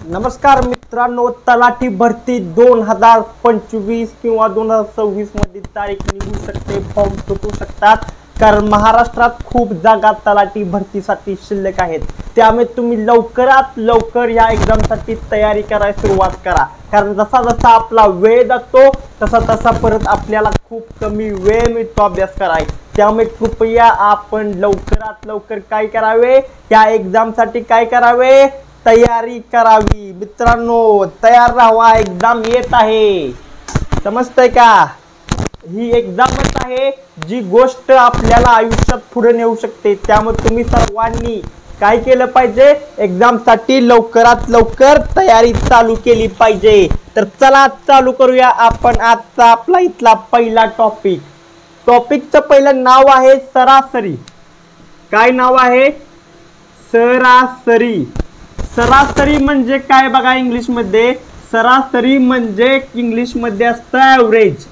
नमस्कार मित्रांनो, तलाठी भरती 2025 किंवा 2026 मध्ये तारीख निघू शकते, फॉर्म सुटू शकतात। कारण महाराष्ट्रात खूप जागा तलाठी भरतीसाठी शिल्लक आहेत। त्यामुळे तुम्ही लवकरात लवकर या एक्झामसाठी तयारी करायला सुरुवात करा। कारण जसा जसा आपला वेळ जातो तसा तसा परत आपल्याला खूप कमी वेळ मिळतो अभ्यास करायला। त्यामुळे कृपया आपण लवकरात लवकर काय करावे, या एक्झामसाठी काय करावे, तयारी करावी। मित्रांनो तयार राहा, एक्झाम येत आहे, समजतंय का? ही एक्झामच आहे जी गोष्ट आपल्याला आयुष्यात पुढे नेऊ शकते। त्यामुळे तुम्ही सर्वांनी काय केलं पाहिजे, एक्झाम साठी लवकरात लवकर तयारी चालू केली पाहिजे। तर चला चालू करूया आपण आजचा आपला इथला पहिला टॉपिक। टॉपिकचं पहिलं नाव आहे सरासरी। काय नाव आहे? सरासरी। सरासरी म्हणजे काय बघा, इंग्लिश मध्ये सरासरी म्हणजे इंग्लिश मध्ये असतं ॲव्हरेज।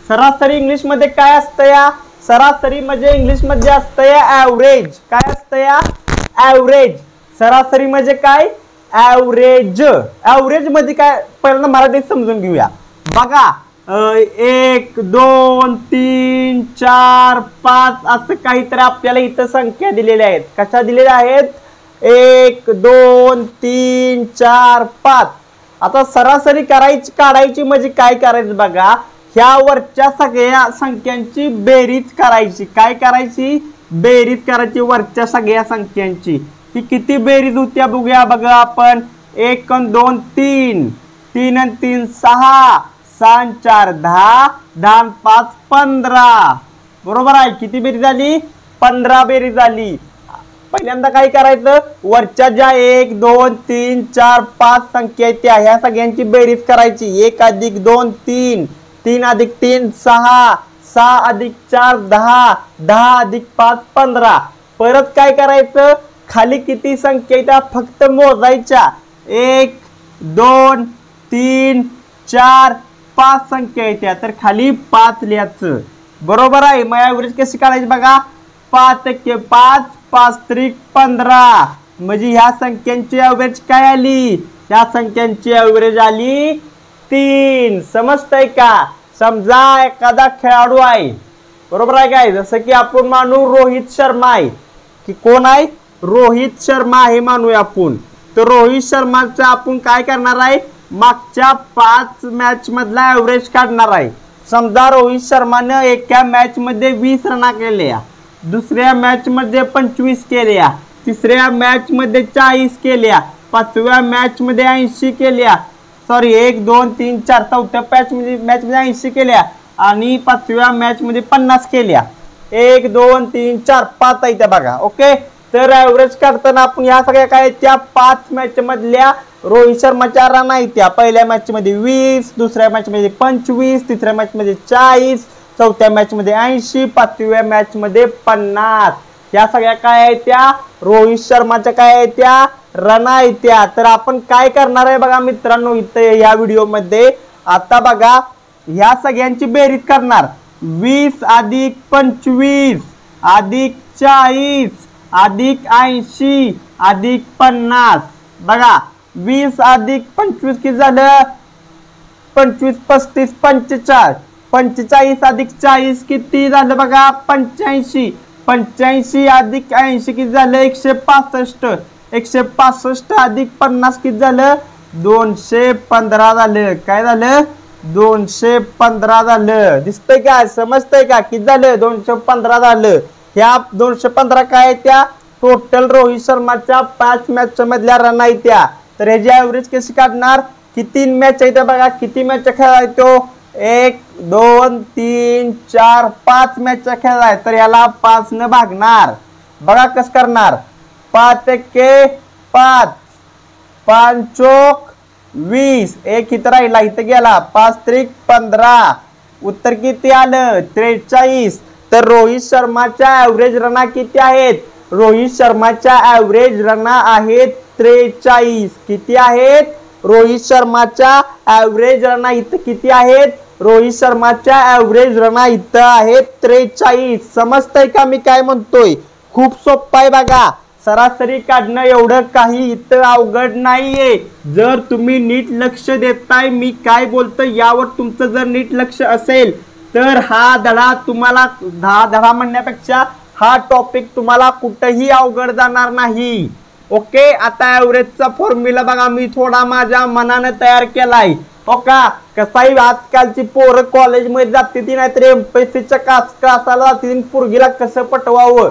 सरासरी इंग्लिश मध्ये काय असतं या? सरासरी म्हणजे इंग्लिश मध्ये असतं या ॲव्हरेज। काय असतं या? ॲव्हरेज। सरासरी म्हणजे काय? ॲव्हरेज। ॲव्हरेज मध्ये काय, पहिल्यांदा मराठीत समजून घेऊया। बघा 1 2 3 4 5 असं काहीतरी आपल्याला इथं संख्या दिलेल्या आहेत। कशा दिलेल्या आहेत? 1 2 3 4 5। आता सरासरी काढायची म्हणजे काय करायचं बघा, ह्या वरच्या सगळ्या संख्यांची बेरीज करायची। काय करायची? बेरीज करायची वरच्या सगळ्या संख्यांची। ही किती बेरीज होत्या बघूया। बघा आपण 1 आणि 2 3, 3 आणि 3 6, 6 आणि 4 10, 10 आणि 5 15। बरोबर आहे? किती बेरीज झाली? 15 बेरीज झाली। पहिल्यांदा काय करायचं, वरच्या ज्या 1 2 3 4 5 संख्या आहेत त्या ह्या सगळ्यांची बेरीज करायची। 1 अधिक 2 3, 3 अधिक 3 6, 6 अधिक 4 10, 10 अधिक 5 15। परत काय करायचं, खाली किती संख्या आहेत त्या फक्त मोजायच्या। 1 2 3 4 5 संख्या आहेत त्या, तर खाली 5 लिहायचं। बरोबर आहे? मग ॲव्हरेज कशी काढायची बघा, 5 × 5 5 × 15 म्हणजे ह्या संख्यांची ॲव्हरेज काय आली? ह्या संख्यांची ॲव्हरेज आली 3। समजतंय का? समजा एखादा खेळाडू आहे, बरोबर आहे काय? जसं की आपण मानू रोहित शर्मा आहे, की कोण आहे? रोहित शर्मा आहे मानूया आपण। तर रोहित शर्माचा आपण काय करणार आहे, मागच्या 5 मॅच मधला ॲव्हरेज काढणार आहे। समजा रोहित शर्माने एका मॅच मध्ये 20 रन केल्या, दुसऱ्या मॅच मध्ये 25 केल्या, तिसऱ्या मॅच मध्ये 40 केल्या, पाचव्या मॅच मध्ये 80 केल्या, सॉरी 1 2 3 4 चौथ्या मॅच मध्ये 80 केल्या आणि पाचव्या मॅच मध्ये 50 केल्या। 1 2 3 4 5 आहे त्या बघा। ओके, तर ॲव्हरेज काढताना आपण ह्या सगळ्या काय त्या 5 मॅच मधल्या रोहित शर्माच्या रन आहेत त्या। पहिल्या मॅच मध्ये 20, दुसऱ्या मॅच मध्ये 25, तिसऱ्या मॅच मध्ये 40, चौथ्या मॅच मध्ये 80, पाचव्या मॅच मध्ये 50। या सगळ्या काय आहेत त्या रोहित शर्माच्या काय आहेत त्या रन आहेत त्या। तर आपण काय करणार आहे बघा मित्रांनो, इथे या व्हिडिओ मध्ये आता बघा ह्या सगळ्यांची बेरीज करणार। 20 अधिक 25 अधिक 40 अधिक 80 अधिक 50। बघा 20 अधिक 25 किती झालं? 25 35 45, 45 अधिक 40 किती झालं बघा? 85, 85 अधिक 80 किती झालं? 165, 165 अधिक 50 किती झालं? 215 झालं। काय झालं? 215 झालं। दिसतंय का? समजतंय का? किती झालं? 215 झालं। ह्या 215 काय त्या टोटल रोहित शर्माच्या 5 मॅच मधल्या रन आहेत त्या। तर ह्याची ॲव्हरेज कशी काढणार? किती मॅच आहेत बघा, किती मॅच खेळाय तो? 1 2 3 4 5 मॅच खेळलाय, तर याला 5 न भागणार। बघा कसं करणार, 5 × 5 5 चोक 20, एक इथं राहिला, इथं गेला, 5 × 15 उत्तर किती आलं? 43। तर रोहित शर्माच्या ॲव्हरेज रना किती आहेत? रोहित शर्माच्या ॲव्हरेज रना आहेत 43। किती आहेत? रोहित शर्माच्या ॲव्हरेज रना इथं किती आहेत? रोहित शर्माच्या ॲव्हरेज रना इथं आहेत 43। समजतंय का मी काय म्हणतोय? खूप सोपं आहे बघा। सरासरी काढणं एवढं काही इथं अवघड नाहीये जर तुम्ही नीट लक्ष देताय मी काय बोलतो यावर तुमचं जर नीट लक्ष असेल तर हा धडा तुम्हाला धडा म्हणण्यापेक्षा हा टॉपिक तुम्हाला कुठेही अवघड जाणार नाही। ओके, आता ॲव्हरेजचा फॉर्म्युला बघा मी थोडा माझ्या मनाने तयार केलाय। हो का, कसाही आजकालची पोरं कॉलेजमध्ये जाते ती नाहीतर एमपीएससीच्या क्लासाला जाते ती पोरगीला कसं पटवावं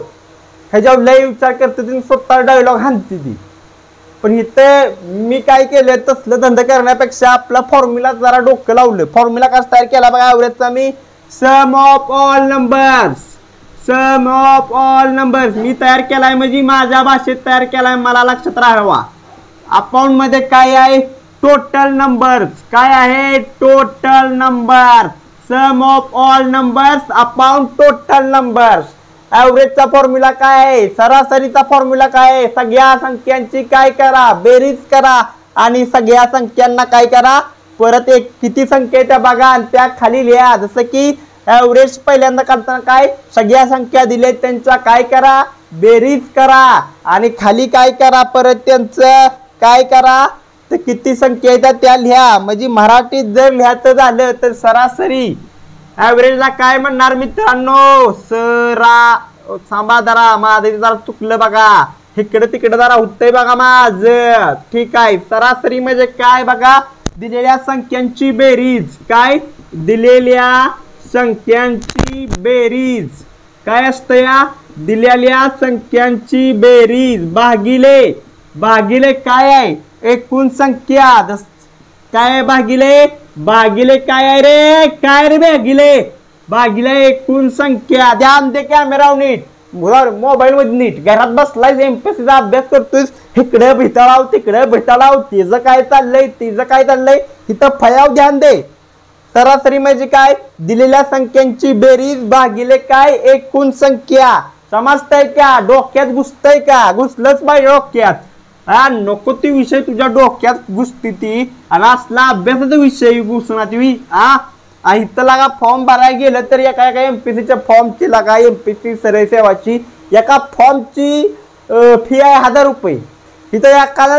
ह्याच्यावर लय विचार करते ती स्वतः डायलॉग हाणते ती। पण इथं मी काय केलं तसलं धंदा करण्यापेक्षा आपला फॉर्म्युला जरा डोकं लावलं। फॉर्म्युला कसा तयार केला बघा ॲव्हरेजचा मी सम ऑफ ऑल नंबर्स मी तयार केलाय म्हणजे माझ्या भाषेत तयार केलाय मला लक्षात राहावा। अकाउंट मध्ये काय आहे टोटल नंबर्स काय आहे total numbers sum of all numbers upon total numbers. ॲव्हरेजचा फॉर्म्युला काय आहे सरासरीचा फॉर्म्युला काय आहे सगळ्या संख्यांची काय करा बेरीज करा आणि सगळ्या संख्यांना काय करा परत एक किती संख्या त्या बघा आणि त्या खाली लिहा। जसं की ॲव्हरेज पहिल्यांदा काढताना काय सगळ्या संख्या दिले त्यांचा काय करा बेरीज करा आणि खाली काय करा परत त्यांचं काय करा तर किती संख्या येतात त्या लिहा। म्हणजे मराठीत जर लिहायचं झालं तर सरासरी ॲव्हरेजला काय म्हणणार मित्रांनो थांबा जरा माझं जरा चुकलं बघा इकडे तिकडे जरा होतंय बघा माझं ठीक आहे। सरासरी म्हणजे काय बघा दिलेल्या संख्यांची बेरीज काय दिलेल्या संख्यांची बेरीज काय असतं या दिलेल्या संख्यांची बेरीज भागिले काय आहे एकूण संख्या काय भागिले काय आहे रे काय रे भागिले एकूण संख्या। ध्यान दे कॅमेरा नीट मोबाईल मध्ये नीट घरात बसलाय एमपीएससीचा अभ्यास करतोय इकडे भिताळाव तिकडे भिताळाव तिचं काय चाललंय इथं फयाव ध्यान दे। सरासरी म्हणजे काय दिलेल्या संख्यांची बेरीज भागिले काय एकूण संख्या। समजतंय का डोक्यात घुसतंय का घुसलंच पाहिजे डोक्यात नको ती विषय तुझ्या डोक्यात घुसती ती आणि असला अभ्यासाचा विषय घुसणार इथं लागा फॉर्म भरायला गेलं तर एका एमपीएससीच्या फॉर्मची लागा एमपीएससी सरळ सेवाची एका फॉर्मची फी आहे 1000 रुपये। इथं एखादा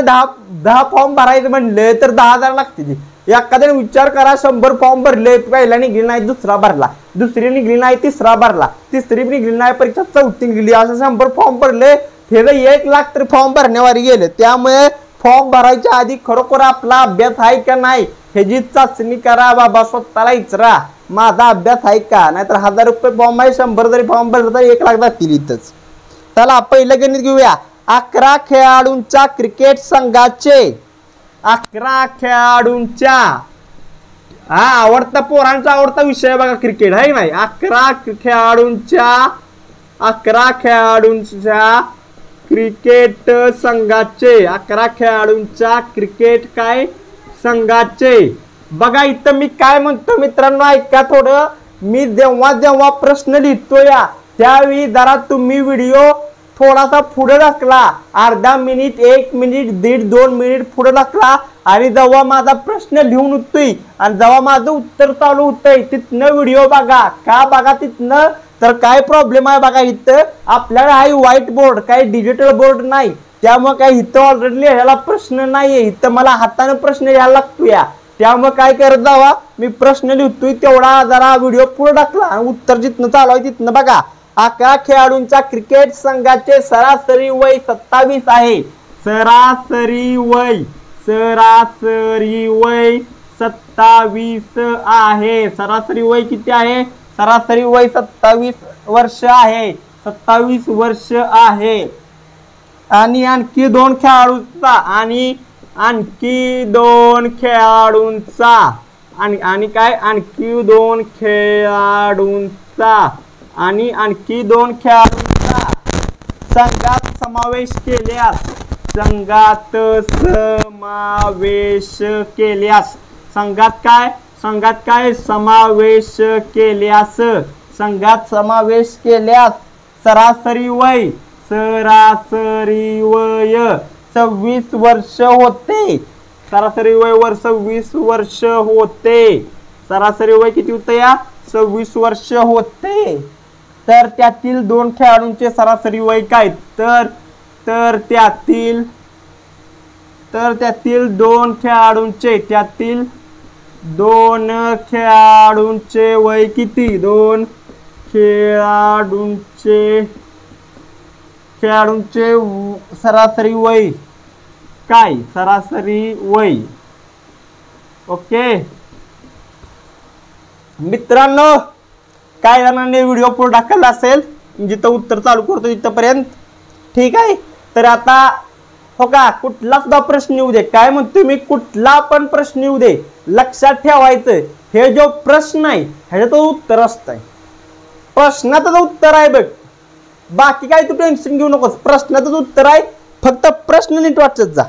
10 फॉर्म भरायचं म्हणलं तर 10,000 लागते। एखाद्याने विचार करा 100 फॉर्म भरले पहिला निघली नाही दुसरा भरला दुसरी निघली नाही तिसरा भरला तिसरी निघली नाही परीक्षा चौथी निघली असं 100 फॉर्म भरले हे 1 लाख तरी फॉर्म भरण्यावारी गेले। त्यामुळे फॉर्म भरायच्या आधी खरोखर आपला अभ्यास आहे का नाही ह्याची चाचणी करा बाबा स्वतःला विचारा माझा अभ्यास आहे का नाहीतर 1000 रुपये फॉर्म आहे 100 जरी फॉर्म भरला तर 1 लाख जातील इथंच। चला पहिलं गणित घेऊया 11 खेळाडूंच्या क्रिकेट संघाचे 11 खेळाडूंच्या आवडता पोरांचा आवडता विषय बघा क्रिकेट आहे नाही 11 खेळाडूंच्या क्रिकेट संघाचे 11 खेळाडूंच्या क्रिकेट काय संघाचे बघा इथं मी काय म्हणतो मित्रांनो ऐका थोडं मी जेव्हा प्रश्न लिहितो या त्यावेळी जरा तुम्ही व्हिडिओ थोडासा पुढे ढकला अर्धा मिनिट 1 मिनिट 1.5-2 मिनिट पुढे ढकला आणि जेव्हा माझा प्रश्न लिहून होतोय आणि जेव्हा माझं उत्तर चालू होतंय तिथनं व्हिडिओ बघा का बघा तिथनं तर काय प्रॉब्लेम आहे बघा इथं आपल्याला आहे व्हाईट बोर्ड काही डिजिटल बोर्ड नाही त्यामुळे काय इथं ऑलरेडी लिहायला प्रश्न नाहीये इथं मला हाताने प्रश्न लिहायला लागतो या त्यामुळे काय करत जावा मी प्रश्न लिहितोय तेवढा जरा व्हिडिओ पुढे टाकला आणि उत्तर जिथनं चालू आहे तिथनं बघा 11 खेळाडूंच्या क्रिकेट संघाचे सरासरी वय 27 आहे सरासरी वय 27 आहे सरासरी वय किती आहे सरासरी वय 27 वर्ष आहे 27 वर्ष आहे आणि आणखी 2 खेळाडूंचा आणि आणखी 2 खेळाडूंचा आणि काय आणखी 2 खेळाडूंचा आणि आणखी 2 खेळाडूंचा संघात समावेश केल्यास संघात समावेश केल्यास सरासरी वय 26 वर्ष होते सरासरी वय 26 वर्ष होते सरासरी वय किती होते या 26 वर्ष होते तर त्यातील 2 खेळाडूंचे सरासरी वय काय तर तर त्यातील दोन खेळाडूंचे वय किती? दोन खेळाडूंचे सरासरी वय काय? सरासरी वय. ओके मित्रांनो, काय जणांनी व्हिडिओ पुढे ढकलला असेल जिथं उत्तर चालू करतो तिथपर्यंत, ठीक आहे. तर आता हो का, कुठला सुद्धा प्रश्न येऊ दे, काय म्हणतो मी, कुठला पण प्रश्न येऊ दे, लक्षात ठेवायचं हे जो प्रश्न आहे ह्याचं तो उत्तर असतंय. प्रश्नाचं उत्तर आहे बघ, बाकी काय तू टेन्शन घेऊ नकोस. प्रश्नाचं उत्तर आहे, फक्त प्रश्न नीट वाचत जा.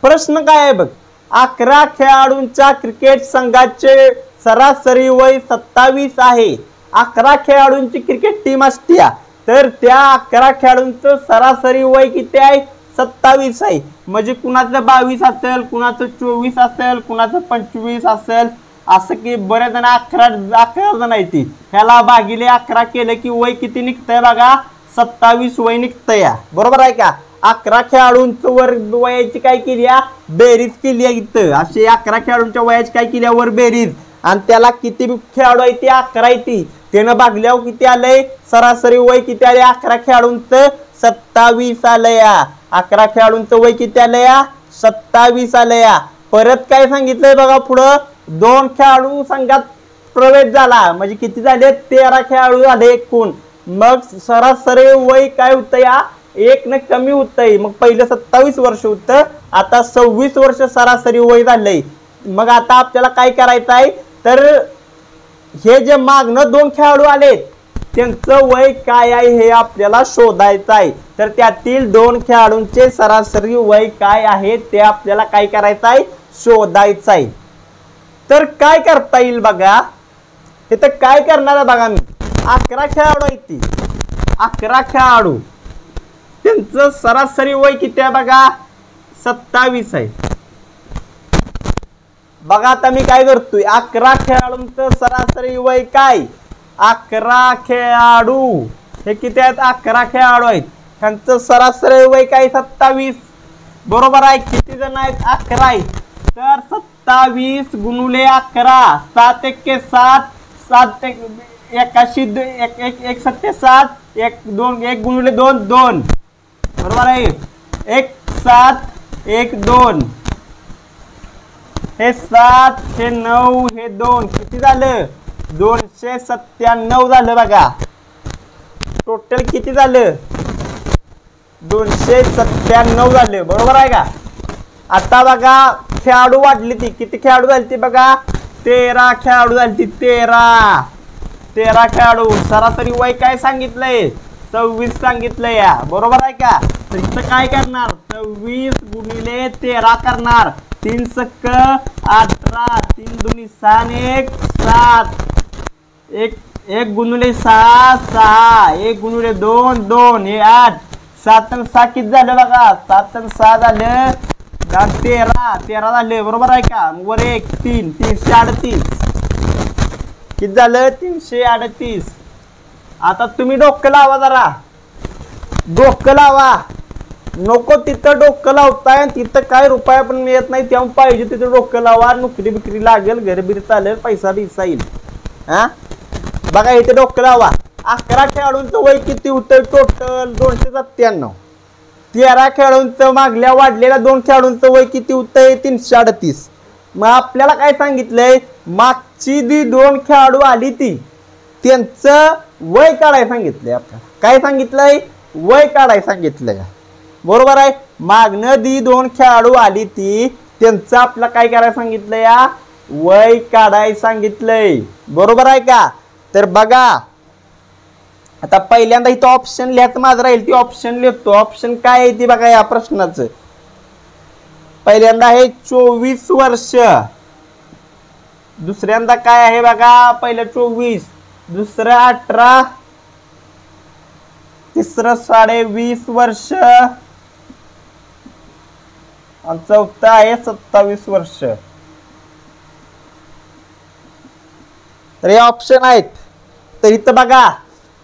प्रश्न काय आहे बघ, 11 खेळाडूंच्या क्रिकेट संघाचे सरासरी वय 27 आहे. 11 खेळाडूंची क्रिकेट टीम असते, तर त्या 11 खेळाडूंचं सरासरी वय किती आहे? 27 आहे. म्हणजे कुणाचं 22 असेल, कुणाचं 24 असेल, कुणाचं 25 असेल, असं की बरेच जण 11 जण आहे ती. ह्याला भागिले 11 केलं की वय किती निघतंय बघा? 27 वय निघतंय. बरोबर आहे का? 11 खेळाडूंचं वयाची काय केली? बेरीज केली आहे इथं. असे 11 खेळाडूंच्या वयाची काय केली वर बेरीज, आणि त्याला किती खेळाडू आहे ते? 11 आहे ती. त्यानं भागल्यावर किती आलंय? सरासरी वय किती आले? 11 खेळाडूंचं 27 आलंय. 11 खेळाडूंचं वय किती आलंय? 27 आलंय. परत काय सांगितलंय बघा पुढं, 2 खेळाडू संघात प्रवेश झाला, म्हणजे किती झाले? 13 खेळाडू झाले एकूण. मग सरासरी वय काय होतं? या 1 ने कमी होतंय. मग पहिलं 27 वर्ष होतं, आता 26 वर्ष सरासरी वय झालंय. मग आता आपल्याला काय करायचं आहे, तर हे जे मागणं 2 खेळाडू आले त्यांचं वय काय आहे हे आपल्याला शोधायचं आहे. तर त्यातील 2 खेळाडूंचे सरासरी वय काय आहे ते आपल्याला काय करायचं आहे? शोधायचं आहे. तर काय करता येईल बघा, हे तर काय करणार आहे बघा मी. 11 खेळाडू आहेत ती, 11 खेळाडू, त्यांचं सरासरी वय किती आहे बघा? 27 आहे. बघा आता मी काय करतोय, 11 खेळाडूंचं सरासरी वय काय? 11 खेळाडू हे किती आहेत? 11 खेळाडू आहेत, त्यांचं सरासरी वय काय? 27. बरोबर आहे. किती जण आहेत? 11 आहेत. तर 27 गुणुले 11, 7 × 7, 7 81, 1 7 7, 1 2, 1 गुणुले 2 2. बरोबर आहे. 1 7 1 2, हे 7 हे 9 हे 2, किती झालं? 297 झालं बघा. टोटल किती झालं? 297 झालं. बरोबर आहे का? आता बघा खेळाडू वाढली ती, किती खेळाडू झाली ती बघा? 13 खेळाडू झाली ती. 13 खेळाडू. सरासरी वय काय सांगितलंय? 26 सांगितलंय. बरोबर आहे का? तर इथं काय करणार? 26 गुणिले 13 करणार. 3 × 18, 3 2 6 1 7, 1 गुणिले 6 6, 1 गुणिले 2 2, हे 8, 7 × 6 किती झालं बघा? 7 × 6 झालं 13 झाले. बरोबर आहे का? वर 1 3, 338. किती झालं? 338. आता तुम्ही डोकं लावा, जरा डोकं लावा. नको तिथं डोकं लावताय, तिथं काय रुपया पण मिळत नाही, तेव्हा पाहिजे तिथं डोकं लावा. नोकरी बिक्री लागेल, घरबिर चालेल, पैसा बिसा येईल. हा बघा इथे डोकं लावा. 11 खेळाडूंचं वय किती होतं? टोटल 297. 13 खेळाडूंचं मागल्या वाढलेल्या 2 खेळाडूंचं वय किती होतंय? 338. मग आपल्याला काय सांगितलंय? मागची जी 2 खेळाडू आली ती त्यांचं वय काढायला सांगितलंय. आपल्याला काय सांगितलंय? वय काढायला सांगितलंय. बरोबर आहे. मागणं जी 2 खेळाडू आली ती त्यांचं आपल्याला काय करायला सांगितलंय? वय काढायला सांगितलंय. बरोबर आहे का? तर बघा आता पहिल्यांदा इथं ऑप्शन लिहायचं माझं राहील, ती ऑप्शन लिहितो. ऑप्शन काय आहे ती बघा या प्रश्नाचं. पहिल्यांदा आहे 24 वर्ष, दुसऱ्यांदा काय आहे बघा? पहिलं 24, दुसरं 18, तिसरं 20.5 वर्ष, आणि चौथं आहे 27 वर्ष. तर हे ऑप्शन आहेत. तर इथं बघा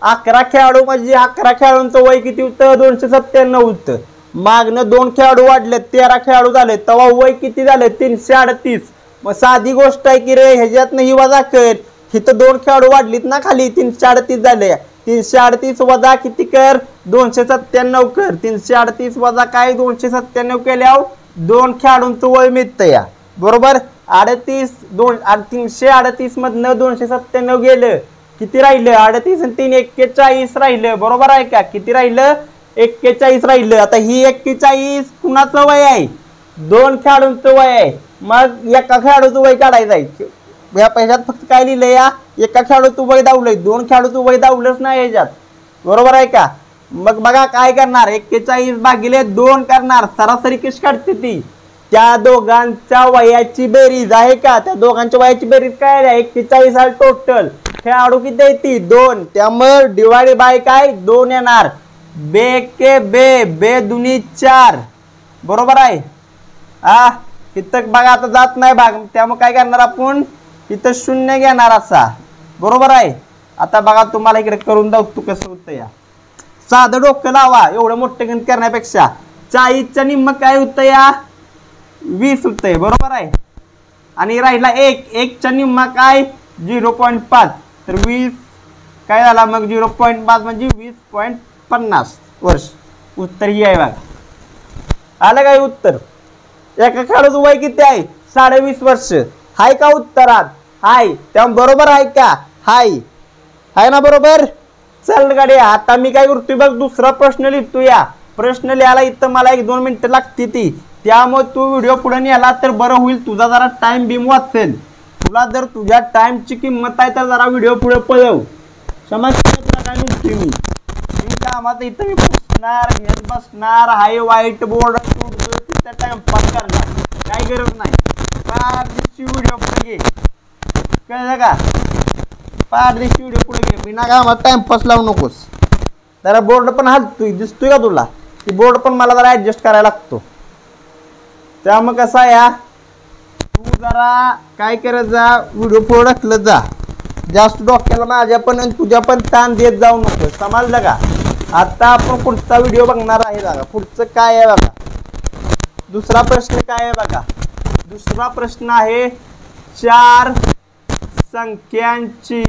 11 खेळाडू म्हणजे 11 खेळाडूंचं वय किती होतं 297 होतं. मागणं 2 खेळाडू वाढले 13 खेळाडू झाले तेव्हा वय किती झाले 338. मग साधी गोष्ट आहे की रे ह्याच्यातनं ही वजा कर. इथं 2 खेळाडू वाढलीत ना खाली 338 झाले. 338 वजा किती कर 297 कर. 338 वजा काय 297 केल्यावर 2 खेळाडूंचं वय मिळतं या बरोबर. 38 338 मधनं 297 गेलं किती राहिलं 38 आणि 3 41 राहिलं बरोबर आहे का. किती राहिलं 41 राहिलं. आता ही 41 कुणाचं वय आहे 2 खेळाडूंचं वय आहे. मग एका खेळाडूचं वय काढायचं आहे. या पैशात फक्त काय लिहिलं या एका खेळाडूचं वय दावलंय 2 खेळाडूचं वय दावलंच नाही याच्यात बरोबर आहे का. मग बघा काय करणार 41 भागिले 2 करणार. सरासरी कशी काढते ती त्या दोघांच्या वयाची बेरीज आहे का. त्या दोघांच्या वयाची बेरीज काय आहे 41 आहे टोटल. खेळाडू किती आहे ती 2 त्यामुळे डिवाइड बाय काय 2 येणार. बे के बे बे दुनी 4 बरोबर आहे. इथं बघा आता जात नाही भाग त्यामुळे काय करणार आपण इथं 0 घेणार असा बरोबर आहे. आता बघा तुम्हाला इकडे करून दाखवतो कसं होतं या. साधं डोकं लावा एवढं मोठं गणित करण्यापेक्षा. 40च्या निम्म काय होतं या 20 होतंय बरोबर आहे. आणि राहिला 1च्या निम्मा काय 0.5 तर 20 काय झाला मग 0.5 म्हणजे 20.50 वर्ष. उत्तर ही आहे बघा. आलं काय उत्तर. एका खेळाडूचं वय किती आहे 20.5 वर्ष हाय का उत्तरात हाय. तेव्हा बरोबर आहे का हाय आहे ना बरोबर. चल गाडी आता मी काय करतोय बघ दुसरा प्रश्न लिहितो या. प्रश्न लिहायला इथं मला 1-2 मिनिटं लागते ती त्यामुळे तू व्हिडिओ पुढे नेला तर बरं होईल. तुझा जरा टाइम बिम वाचेल. तुला जर तुझ्या टाइमची किंमत आहे तर जरा व्हिडिओ पुढे पळव समजतं तुला काय म्हणतोय मी. कामात इथं मी बसणार घेत बसणार हाय व्हाईट बोर्ड तिथं टाइमपास करणार काही गरज नाही. पारदिशी व्हिडिओ पुढे घे कळलं का. पारदिशी व्हिडिओ पुढे घे बिना कामात टाइमपास लावू नकोस. जरा बोर्ड पण हलतोय दिसतोय का तुला की बोर्ड पण मला जरा ऍडजस्ट करायला लागतो. त्यामुळे कसं आहे तू जरा काय करत जा व्हिडिओ पुढे ढकलत जा. जास्त डोक्याला माझ्या पण तुझ्या पण ताण देत जाऊ नको समजलं का. आता आपण पुढचा व्हिडिओ बघणार आहे बघा. पुढचं काय आहे बघा. दुसरा प्रश्न काय आहे बघा. दुसरा प्रश्न आहे 4 संख्यांची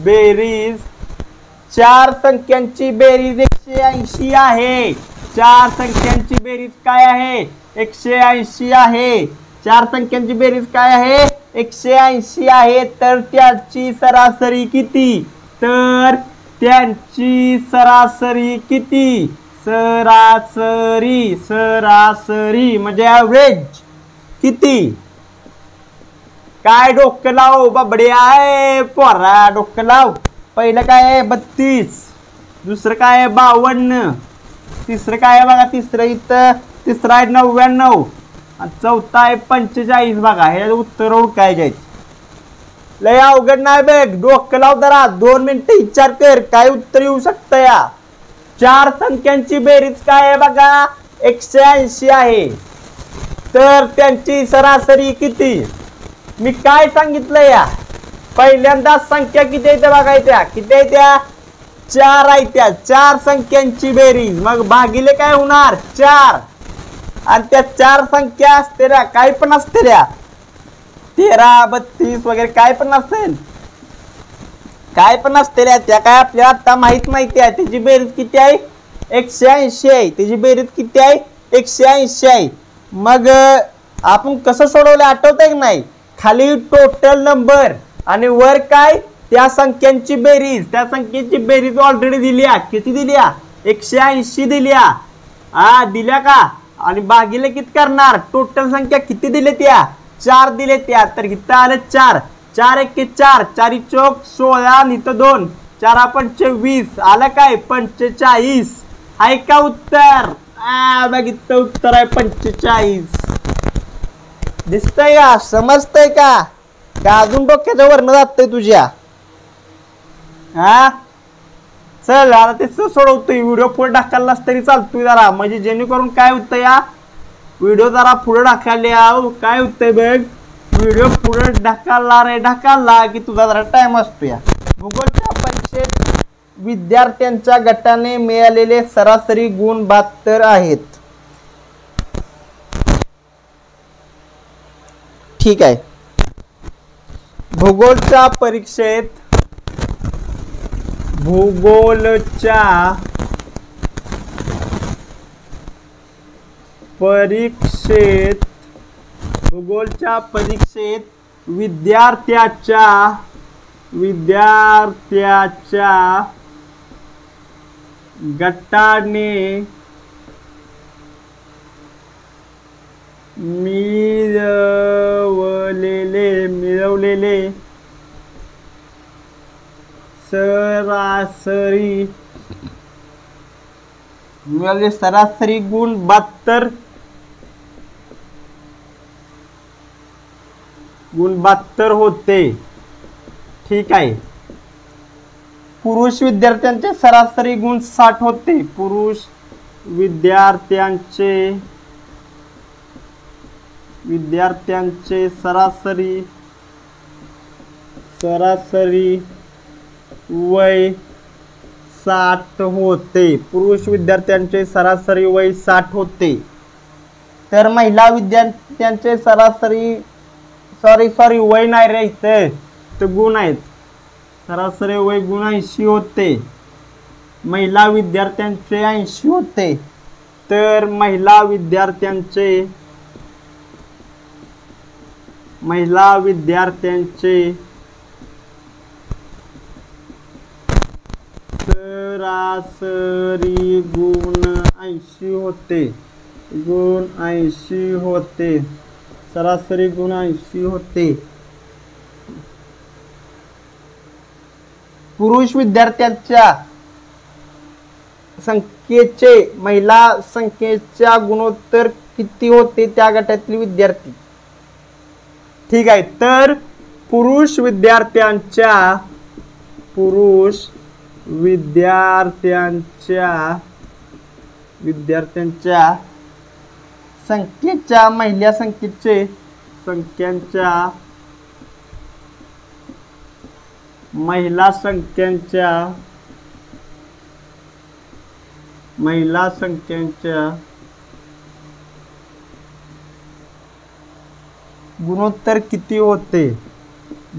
बेरीज 4 संख्यांची बेरीज 180 आहे. 4 संख्यांची बेरीज काय आहे 180 आहे. 4 संख्यांची बेरीज काय आहे 180 आहे. तर त्याची सरासरी किती तर त्यांची सरासरी किती सरासरी म्हणजे ॲव्हरेज किती. काय डोकं लाव बाबड्या आहे पोरा डोकं लाव. पहिलं काय आहे 32 दुसरं काय आहे 52 तिसरं काय आहे बघा तिसरं इथं तिसरं आहे 99 आणि चौथा आहे 45 बघा. हे उत्तर ओळखायचे आहेत. लय अवघड नाही बघ डोकं लाव जरा 2 मिनिटं विचार कर काय उत्तर येऊ शकतं या. 4 संख्यांची बेरीज काय आहे बघा 180 आहे. तर त्यांची सरासरी किती मी काय सांगितलं या. पहिल्यांदा संख्या किती येत्या बघायच्या किती येत्या 4 आहे. त्या 4 संख्यांची बेरीज मग भागिले काय होणार 4 आणि त्या 4 संख्या असतेल्या काय पण असतेल्या 13 32 वगैरे काय पण असेल काय पण असतेल्या त्या काय आपल्याला आता माहिती आहे. त्याची बेरीज किती आहे 180 आहे. त्याची बेरीज किती आहे 180 आहे. मग आपण कसं सोडवलं आठवतंय की नाही. खाली टोटल नंबर आणि वर काय त्या संख्यांची बेरीज. त्या संख्येची बेरीज ऑलरेडी दिल्या किती दिल्या 180 दिल्या दिल्या का. आणि भागिले किती करणार टोटल संख्या किती दिले त्या 4 दिले त्या. तर इथं आलं 4 4 1 4 4 चौक 16 इथं 2 4 25 आलं काय 45 आहे का उत्तर. बघितलं उत्तर आहे 45. दिसतंय का समजतंय का अजून डोक्याच्या वरनं जातंय तुझ्या. चल आता ते सोडवतोय व्हिडिओ पुढे ढकललास तरी चालतोय जरा म्हणजे जेणेकरून काय होतं या व्हिडिओ जरा पुढे ढकलल्या काय होतंय बघ व्हिडिओ पुढे ढकलला की तुझा जरा टाइम असतो या. भूगोलच्या परीक्षेत विद्यार्थ्यांच्या गटाने मिळालेले सरासरी गुण 72 आहेत. ठीक आहे. भूगोलच्या परीक्षेत विद्यार्थ्याच्या गटाने मिळवलेले सरासरी गुण 72 होते. ठीक आहे. पुरुष विद्यार्थ्यांचे सरासरी गुण 60 होते. पुरुष विद्यार्थ्यांचे सरासरी वय 60 होते. पुरुष विद्यार्थ्यांचे सरासरी वय 60 होते. तर महिला विद्यार्थ्यांचे सरासरी वय नाही रे, इथे तर गुण आहेत. सरासरी वय गुण 80 होते. महिला विद्यार्थ्यांचे 80 होते. तर महिला विद्यार्थ्यांचे सरासरी गुण 80 होते. सरासरी गुण 80 होते. पुरुष विद्यार्थ्यांच्या महिला संख्येच्या गुणोत्तर किती होते त्या गटातील विद्यार्थी. ठीक आहे. तर पुरुष विद्यार्थ्यांच्या संख्येच्या महिला संख्यांच्या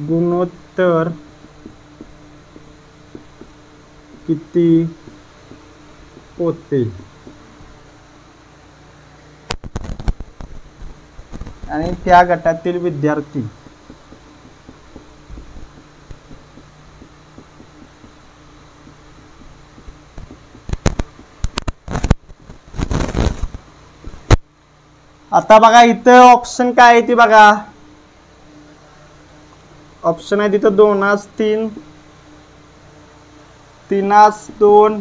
गुणोत्तर किती होते. आणि त्या गटातील विद्यार्थी. आता बघा इथं ऑप्शन काय आहे ते बघा. ऑप्शन आहे तिथं 2-3, 3-2,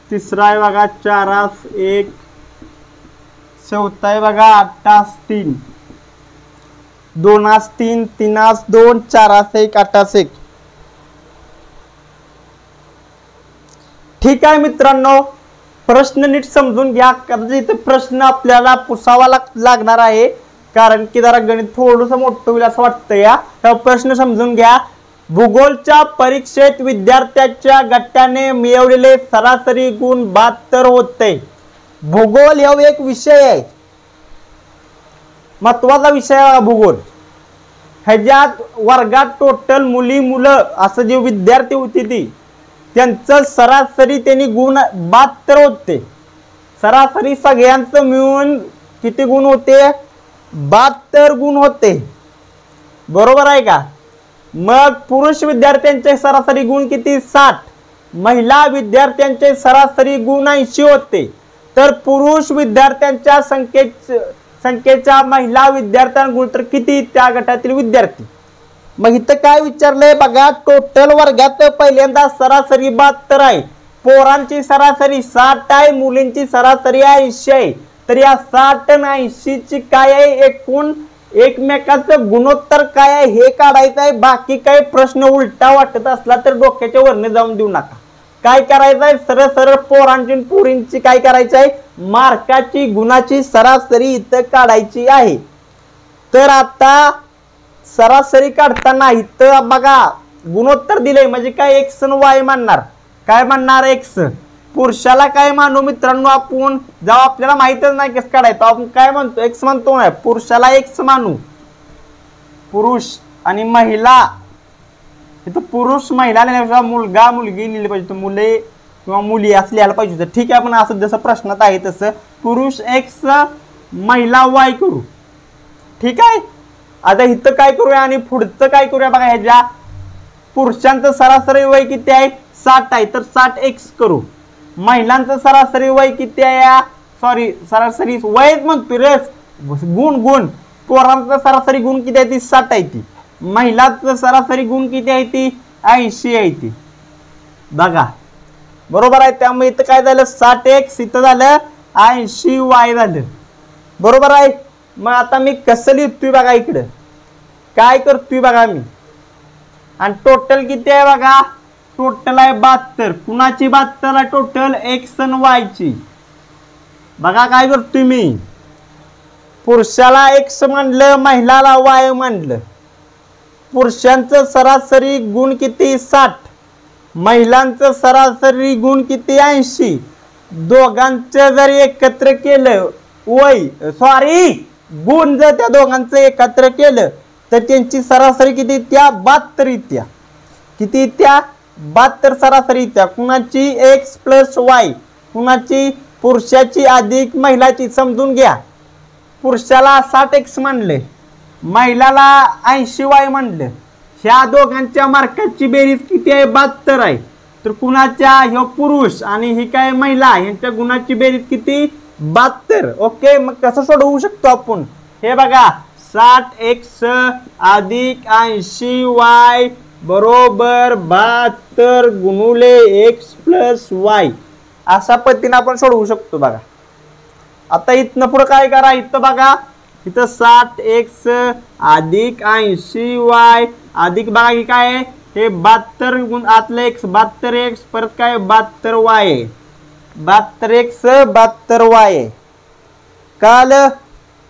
तिसरा आहे बघा 4-1, चौथा आहे बघा 8-3, 2-3, 3-2, 4-1, 8-1. ठीक आहे मित्रांनो, प्रश्न नीट समजून घ्या. कारण इथे प्रश्न आपल्याला पुसावा लागणार आहे, कारण की जरा गणित थोडंसं मोठं होईल असं वाटतं या. तर प्रश्न समजून घ्या. भूगोलच्या परीक्षेत विद्यार्थ्याच्या गटाने मिळवलेले सरासरी गुण 72 होते. भूगोल हा एक विषय आहे, महत्वाचा विषय आहे भूगोल. ह्याच्यात वर्गात टोटल मुलं असं जे विद्यार्थी होती ती त्यांचं सरासरी त्यांनी गुण 72 होते. सरासरी सगळ्यांचं मिळून किती गुण होते. 72 गुण होते. बरोबर आहे का. मग पुरुष विद्यार्थ्यांचे सरासरी गुण किती 60. महिला विद्यार्थ्यांचे सरासरी गुण 80 होते. तर पुरुष विद्यार्थ्यांच्या संख्येच्या महिला विद्यार्थ्यांना गुणोत्तर किती त्या गटातील विद्यार्थी. मग इथं काय विचारलंय बघा. टोटल वर्गात पहिल्यांदा सरासरी 72 आहे. पोरांची सरासरी 60 आहे. मुलींची सरासरी 80 आहे. तर या 60 आणि 80 ची काय आहे एकूण एकमेकांचं गुणोत्तर काय आहे हे काढायचं आहे. बाकी काही प्रश्न उलटा वाटत असला तर डोक्याच्या वरने जाऊन देऊ नका. काय करायचं आहे सरळ सरळ पोरांची पोरींची काय करायचं आहे मार्काची गुणाची सरासरी इथं काढायची आहे. तर आता सरासरी काढताना इथं बघा गुणोत्तर दिले म्हणजे काय एक्स आणि वाय मानणार. काय म्हणणार एक्स. पुरुषाला काय मानू मित्रांनो आपण जेव्हा आपल्याला माहितच नाही कसं काढायचं आपण काय म्हणतो एक्स म्हणतो ना. पुरुषाला एक्स मानू. पुरुष आणि महिला इथं पुरुष महिला मुलगा मुलगी लिहिले पाहिजे. मुले किंवा मुली असं लिहायला पाहिजे. ठीक आहे आपण असं जसं प्रश्नात आहे तसं पुरुष एक्स महिला वाय करू. ठीक आहे. आता इथं काय करूया आणि पुढचं काय करूया बघा. ह्याच्या पुरुषांचं सरासरी वय किती आहे 60 आहे तर 60 एक्स करू. महिलांचं सरासरी वय किती आहे सॉरी सरासरी वयच म्हणतो रे गुण पोरांचं सरासरी गुण किती आहे ती 60 आहे ती. महिलांचं सरासरी गुण किती आहे ती 80 आहे ती. बघा बरोबर आहे. त्यामुळे इथं काय झालं 60 एक्स इथं झालं 80 वाय झालं. बरोबर आहे. मग आता मी कसं लिहितोय बघा इकडं काय करतोय बघा मी. आणि टोटल किती आहे बघा. टोटल आहे 72. कुणाची 72 आहे टोटल एक्स आणि वाय ची. बघा काय करतोय मी. पुरुषाला एक्स म्हणलं महिलाला वाय म्हणलं. पुरुषांचं सरासरी गुण किती 60. महिलांचं सरासरी गुण किती 80. दोघांचं जर एकत्र केलं वय सॉरी गुण जर त्या दोघांचं एकत्र केलं तर त्यांची सरासरी किती त्या 72 इत्या. किती त्या 72 सरासरी इत्या. कुणाची एक्स प्लस वाय. कुणाची पुरुषाची अधिक महिलाची. समजून घ्या. पुरुषाला 60 एक्स म्हणले महिलाला 80 वाय म्हणलं. ह्या दोघांच्या मार्काची बेरीज किती आहे 72 आहे. तर कुणाच्या ह्यो पुरुष आणि ही काय महिला यांच्या गुणाची बेरीज किती 72. ओके. मग कसं सोडवू शकतो आपण हे बघा. 60 एक्स अधिक 80 वाय बरोबर 72 गुणुले एक्स प्लस वाय. अशा पद्धतीने आपण सोडवू शकतो बघा. आता इथनं पुढे काय करा. इथं बघा इथं 60 एक्स अधिक 80 वाय अधिक बघा की काय आहे हे 72 गुण आतलं एक्स 72 एक्स परत काय 72 वाय 72 एक्स 72 वाय. काल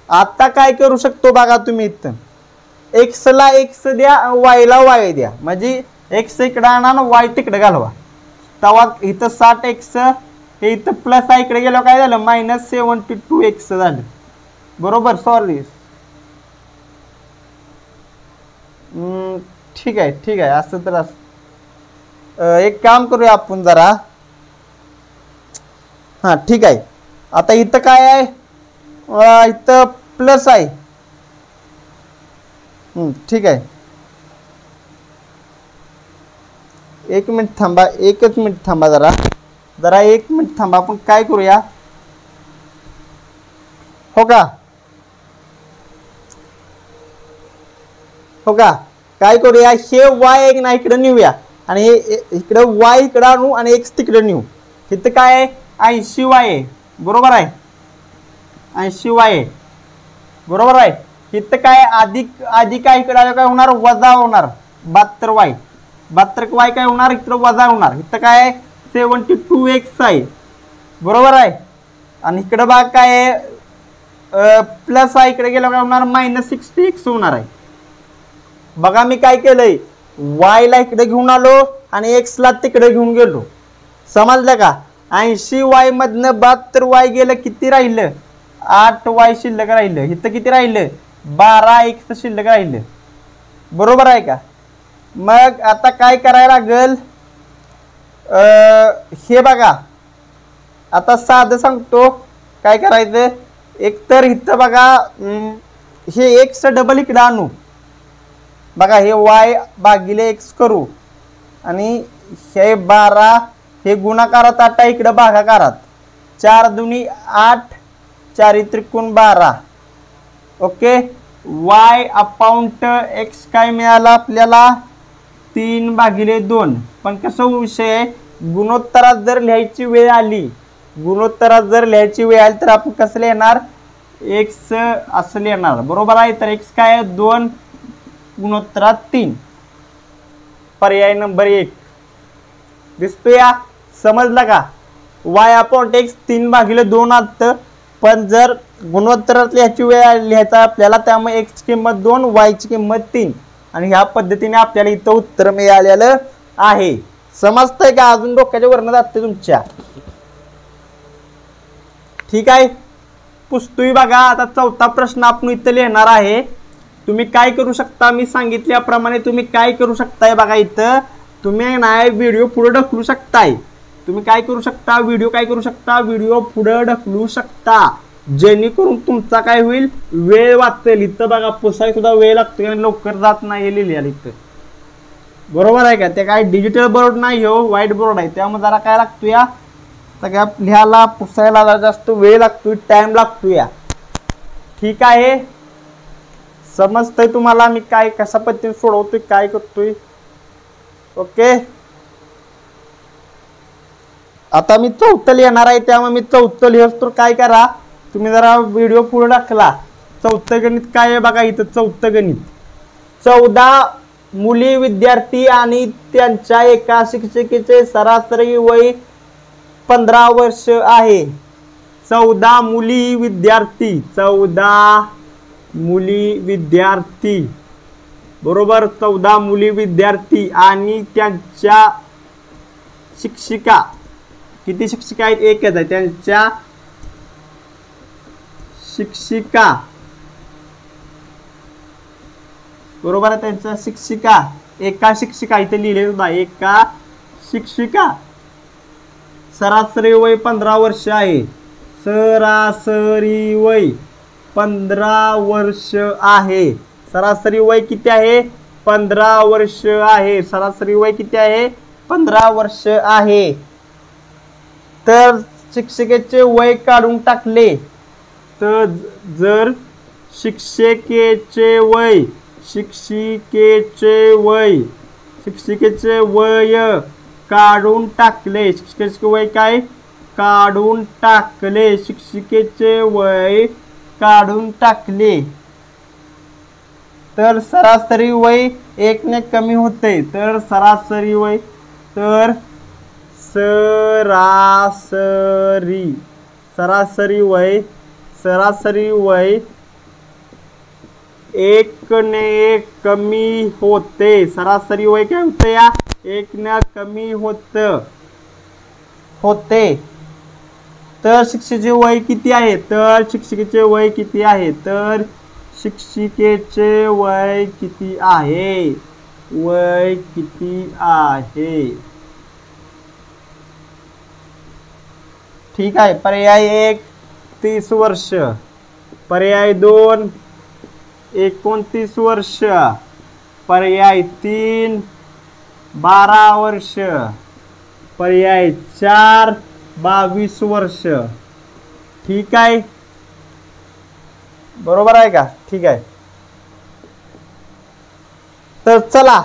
आता काय करू शकतो बघा तुम्ही इथं एक्स ला एक्स द्या वाय ला वाय द्या म्हणजे एक्स इकडे आणा ना वाय तिकडे घालवा. तेव्हा इथं 60 एक्स हे इथं प्लस आहे इकडे गेलो काय झालं -72 एक्स झालं. बरोबर सॉरी ठीक आहे असं तर असं एक काम करूया आपण जरा. हां ठीक आहे. आता इथं काय आहे इथं प्लस आहे. ठीक आहे. एक मिनिट थांबा. एकच मिनिट थांबा जरा 1 मिनिट थांबा. आपण काय करूया हो का काय करूया हे वाय एक ना इकडे नेऊया आणि इकडे वाय इकडे आणू आणि एक्स तिकडे नेऊ. इथं काय आहे 80 वाय आहे. बरोबर आहे 80 वाय आहे. बरोबर आहे. इथं काय अधिक आहे इकडे आलं काय होणार वजा होणार 72 वाय 72 वाय काय होणार इकडे वजा होणार. इथं काय 72 एक्स आहे. बरोबर आहे. आणि इकडे बघा काय प्लस आहे इकडे गेलं काय होणार -60 एक्स होणार आहे. बघा मी काय केलंय वाय ला इकडे घेऊन आलो आणि एक्स ला तिकडे घेऊन गेलो. समजलं का. 80 वाय मधनं 72 वाय गेलं किती राहिलं 8 वाय शिल्लक राहिलं. इथं किती राहिलं 12 एक्स शिल्लक राहिलं. बरोबर आहे का. मग आता काय करायला लागेल हे बघा आता साधं सांगतो काय करायचं. एक तर इथं बघा हे एक्स डबल इकडे आणू. बघा हे वाय भागिले एक्स करू आणि हे 12 हे गुणाकारात 8 इकडे भागाकारात 4 दुनी 8 4 त्रिकोण 12. ओके. वाय अपाउंट एक्स काय मिळाला आपल्याला 3/2. पण कसं विषय आहे गुणोत्तरात जर लिहायची वेळ आली तर आपण कसं लिहिणार एक्स असं लिहिणार. बरोबर आहे. तर एक्स काय आहे 2 गुणोत्तरात 3. पर्याय नंबर 1 दिसतो या. समजलं का. वाय अपॉन एक्स 3/2 आत पण जर गुणोत्तरात ह्याची वेळ लिहायचा आपल्याला, त्यामुळे x ची किंमत 2 y ची किंमत 3 आणि ह्या पद्धतीने आपल्याला इथं उत्तर मिळालेलं आहे. समजतंय का? अजून डोक्याच्या वरनं जाते तुमच्या. ठीक आहे, पुसतोय बघा. आता चौथा प्रश्न आपण इथं लिहिणार आहे. तुम्ही काय करू शकता, मी सांगितल्याप्रमाणे तुम्ही काय करू शकताय बघा. इथं तुम्ही नाही व्हिडिओ पुढे ढकलू शकताय. तुम्ही काय करू शकता, व्हिडिओ पुढे ढकलू शकता, जेणेकरून तुमचा काय होईल, वेळ वाचेल. इथं बघा पुसाय सुद्धा वेळ लागतो आणि लवकर जात नाही लिहिलेलं इथं. बरोबर आहे का? ते काय डिजिटल बोर्ड नाही हो, व्हाईट बोर्ड आहे. त्यामुळे जरा काय लागतो या सगळ्या लिहायला पुसायला जास्त वेळ लागतोय, टाइम लागतो या. ठीक आहे, समजतंय तुम्हाला मी काय कशा पद्धतीने सोडवतोय, काय करतोय? ओके. आता मी चौथं लिहिणार आहे, त्यामुळे मी चौथं लिहस तर काय करा, तुम्ही जरा व्हिडिओ पुढे टाकला. चौथं गणित काय आहे बघा इथं. चौथं गणित 14 मुली विद्यार्थी आणि त्यांच्या एका शिक्षिकेचे सरासरी वय 15 वर्ष आहे. 14 मुली विद्यार्थी, 14 मुली विद्यार्थी, बरोबर. 14 मुली विद्यार्थी आणि त्यांच्या शिक्षिका, किती शिक्षिका आहेत? एकच आहे. त्यांच्या शिक्षिका, बरोबर आहे. त्यांच्या शिक्षिका, एका शिक्षिका इथे लिहिले सुद्धा, एका शिक्षिका सरासरी वय 15 वर्ष आहे. सरासरी वय 15 वर्ष आहे. सरासरी वय किती आहे? 15 वर्ष आहे. सरासरी वय किती आहे? 15 वर्ष आहे. तर शिक्षिकेचे वय काढून टाकले तर जर शिक्षिकेचे वय काढून टाकले, शिक्षिकेचे वय काय काढून टाकले, शिक्षिकेचे वय काढून टाकले तर सरासरी वय 1 ने कमी होते. तर सरासरी वय, तर सरासरी वय 1 ने कमी होते. सरासरी वय काय होते या? 1 ने कमी होते. तर शिक्षिकेचे वय किती आहे? तर शिक्षिकेचे वय किती आहे? तर शिक्षिकेचे वय किती आहे? वय किती आहे? ठीक आहे. पर्याय 1 30 वर्ष, पर्याय 2 29 वर्ष, पर्याय 3 12 वर्ष, पर्याय 4 22 वर्ष. ठीक आहे, बरोबर आहे का? ठीक आहे. तर चला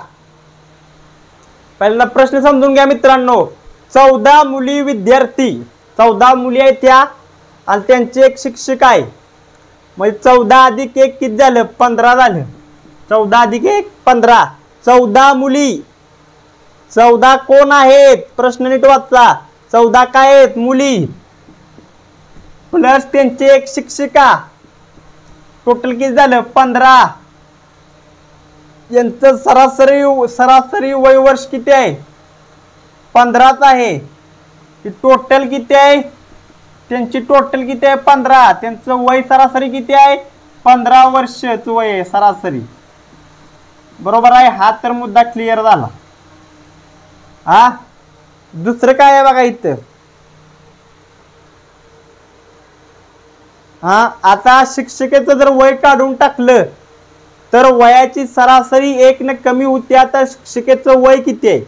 पहिला प्रश्न समजून घ्या मित्रांनो. 14 मुली विद्यार्थी, 14 मुली आहेत त्या आणि त्यांची एक शिक्षिका आहे. म्हणजे 14 अधिक 1 किती झालं? 15 झालं. 14 अधिक 1 15. 14 मुली, 14 कोण आहेत? प्रश्न नीट वाचा. 14 काय आहेत? मुली, प्लस त्यांची एक शिक्षिका, टोटल किती झालं? 15. यांचं सरासरी वय वर्ष किती आहे? 15च आहे. टोटल किती आहे? त्यांची टोटल किती आहे? 15. त्यांचं वय सरासरी किती आहे? 15 वर्षाचं वय आहे सरासरी. बरोबर आहे. हा तर मुद्दा क्लिअर झाला. हा, दुसरं काय आहे बघा इथं. हा, आता शिक्षिकेचं जर वय काढून टाकलं तर वयाची सरासरी 1 ने कमी होते. आता शिक्षिकेचं वय किती आहे?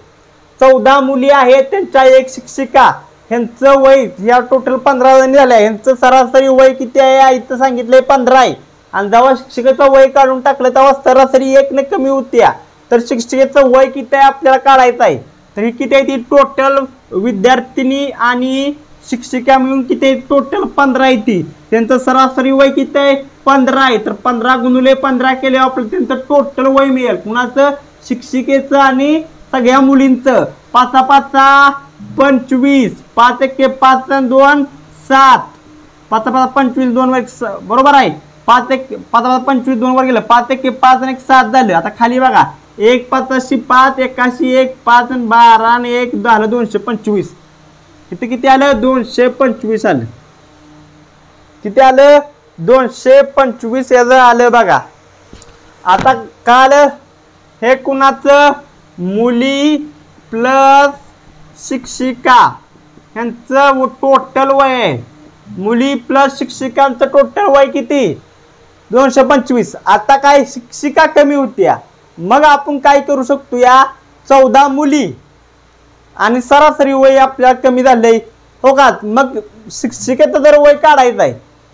14 मुली आहेत, त्यांच्या एक शिक्षिका, ह्यांचं वय या टोटल 15 जणी झाल्या. ह्यांचं सरासरी वय किती आहे? इथं सांगितलंय 15 आहे. आणि जेव्हा शिक्षिकेचं वय काढून टाकलं तेव्हा सरासरी 1 ने कमी होत्या. तर शिक्षिकेचं वय किती आहे आपल्याला काढायचं आहे. तर ही किती आहे? ती टोटल विद्यार्थिनी आणि शिक्षिका मिळून किती आहे? टोटल 15 आहे. ती त्यांचं सरासरी वय किती आहे? 15 आहे. तर 15 गुणिले 15 केले आपलं त्यांचं टोटल वय मिळेल. कुणाचं? शिक्षिकेचं आणि सगळ्या मुलींचं. 5 5 25, 5 1 5 2 7, 5 5 25 2 वर बरोबर आहे. 5 1 5 5 25 2 वर गेलं 5 1 5 आणि 1 7 झालं. आता खाली बघा 1 5 5 81 1 5 आणि 12 आणि 1 झालं 225. इथे किती आलं 225 आलं. किती आलं 225 याचं आलं बघा. आता काय आलं हे कुणाचं मुली प्लस शिक्षिका यांचं टोटल वय आहे. मुली प्लस शिक्षिकांचं टोटल वय किती 225. आता काय शिक्षिका कमी होत्या मग आपण काय करू शकतो या 14 मुली आणि सरासरी वय आपल्याला कमी झालंय हो का. मग शिक्षिकेचं जर वय काढायचं आहे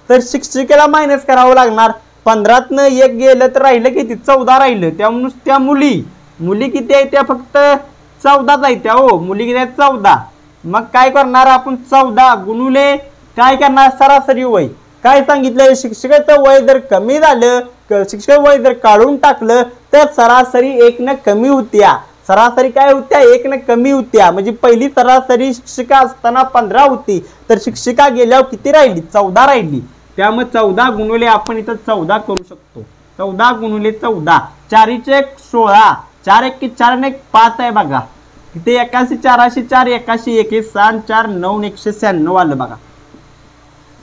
तर शिक्षिकेला मायनस करावं लागणार. 15तनं 1 गेलं तर राहिलं किती 14 राहिलं. त्यामुळे त्या मुली किती आहे त्या फक्त 14 आहेत त्या हो. मुली किती आहेत 14. मग काय करणार आपण 14 गुणुले काय करणार सरासरी वय. काय सांगितलं शिक्षकाचं वय जर कमी झालं शिक्षक वय जर काढून टाकलं तर सरासरी 1 न कमी होत्या. सरासरी काय होत्या 1 न कमी होत्या. म्हणजे पहिली सरासरी शिक्षिका असताना 15 होती तर शिक्षिका गेल्यावर किती राहिली 14 राहिली. त्यामुळे 14 गुणुले आपण इथं 14 करू शकतो. 14 गुणुले 14 4 1 16 4 1 4 1 5 आहे बघा. इथे 81 4 4 81 1 7 4 9 196 आलं बघा.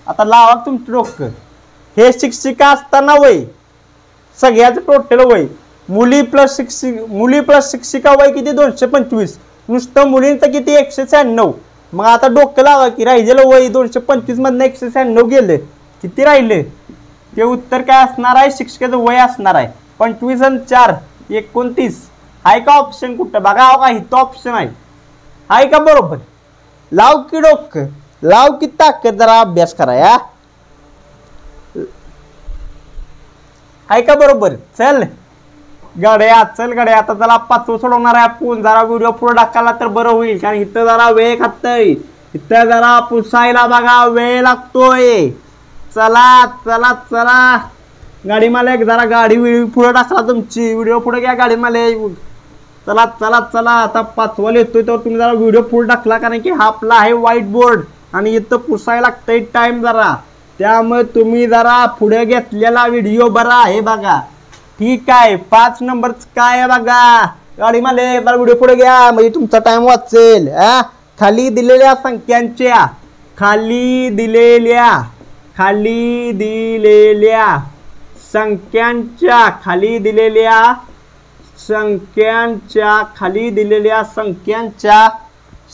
आता लावा तुमचं डोकं. हे शिक्षिका असताना वय सगळ्याचं टोटल वय मुली प्लस शिक्षिका वय किती 225. नुसतं मुलींचं किती 196. मग आता डोकं लावा की राहिलेलं वय 225 मधनं 196 गेलं किती राहिलं. ते उत्तर काय असणार आहे शिक्षकाचं वय असणार आहे 25 आणि 4 29. आहे का ऑप्शन कुठं बघा का इथं ऑप्शन आहे का बरोबर. लाव की डोकं लाव की ताकद जरा अभ्यास करा या. आहे का बरोबर. चल गड्या आता त्याला 5 सोडवणार आहे आपण. जरा व्हिडिओ पुढे टाकायला तर बरं होईल कारण इथं जरा वेळ खातय. इथं जरा पुसायला बघा वेळ लागतोय. चला चला चला गाडी मालक जरा गाडी पुढे टाकला तुमची. व्हिडिओ पुढे घ्या गाडी मालक. चला चला चला आता 5वाला येतोय तर तुम्ही जरा व्हिडिओ पुढे टाकला कारण की हा आपला आहे व्हाईट बोर्ड आणि इथं पुसायला लागतंय टाइम जरा. त्यामुळे तुम्ही जरा पुढे घेतलेला व्हिडिओ बरा आहे बघा. ठीक आहे 5 नंबर काय आहे बघा. गाडी मालक जरा व्हिडिओ पुढे घ्या म्हणजे तुमचा टाइम वाचेल. खाली दिलेल्या संख्यांच्या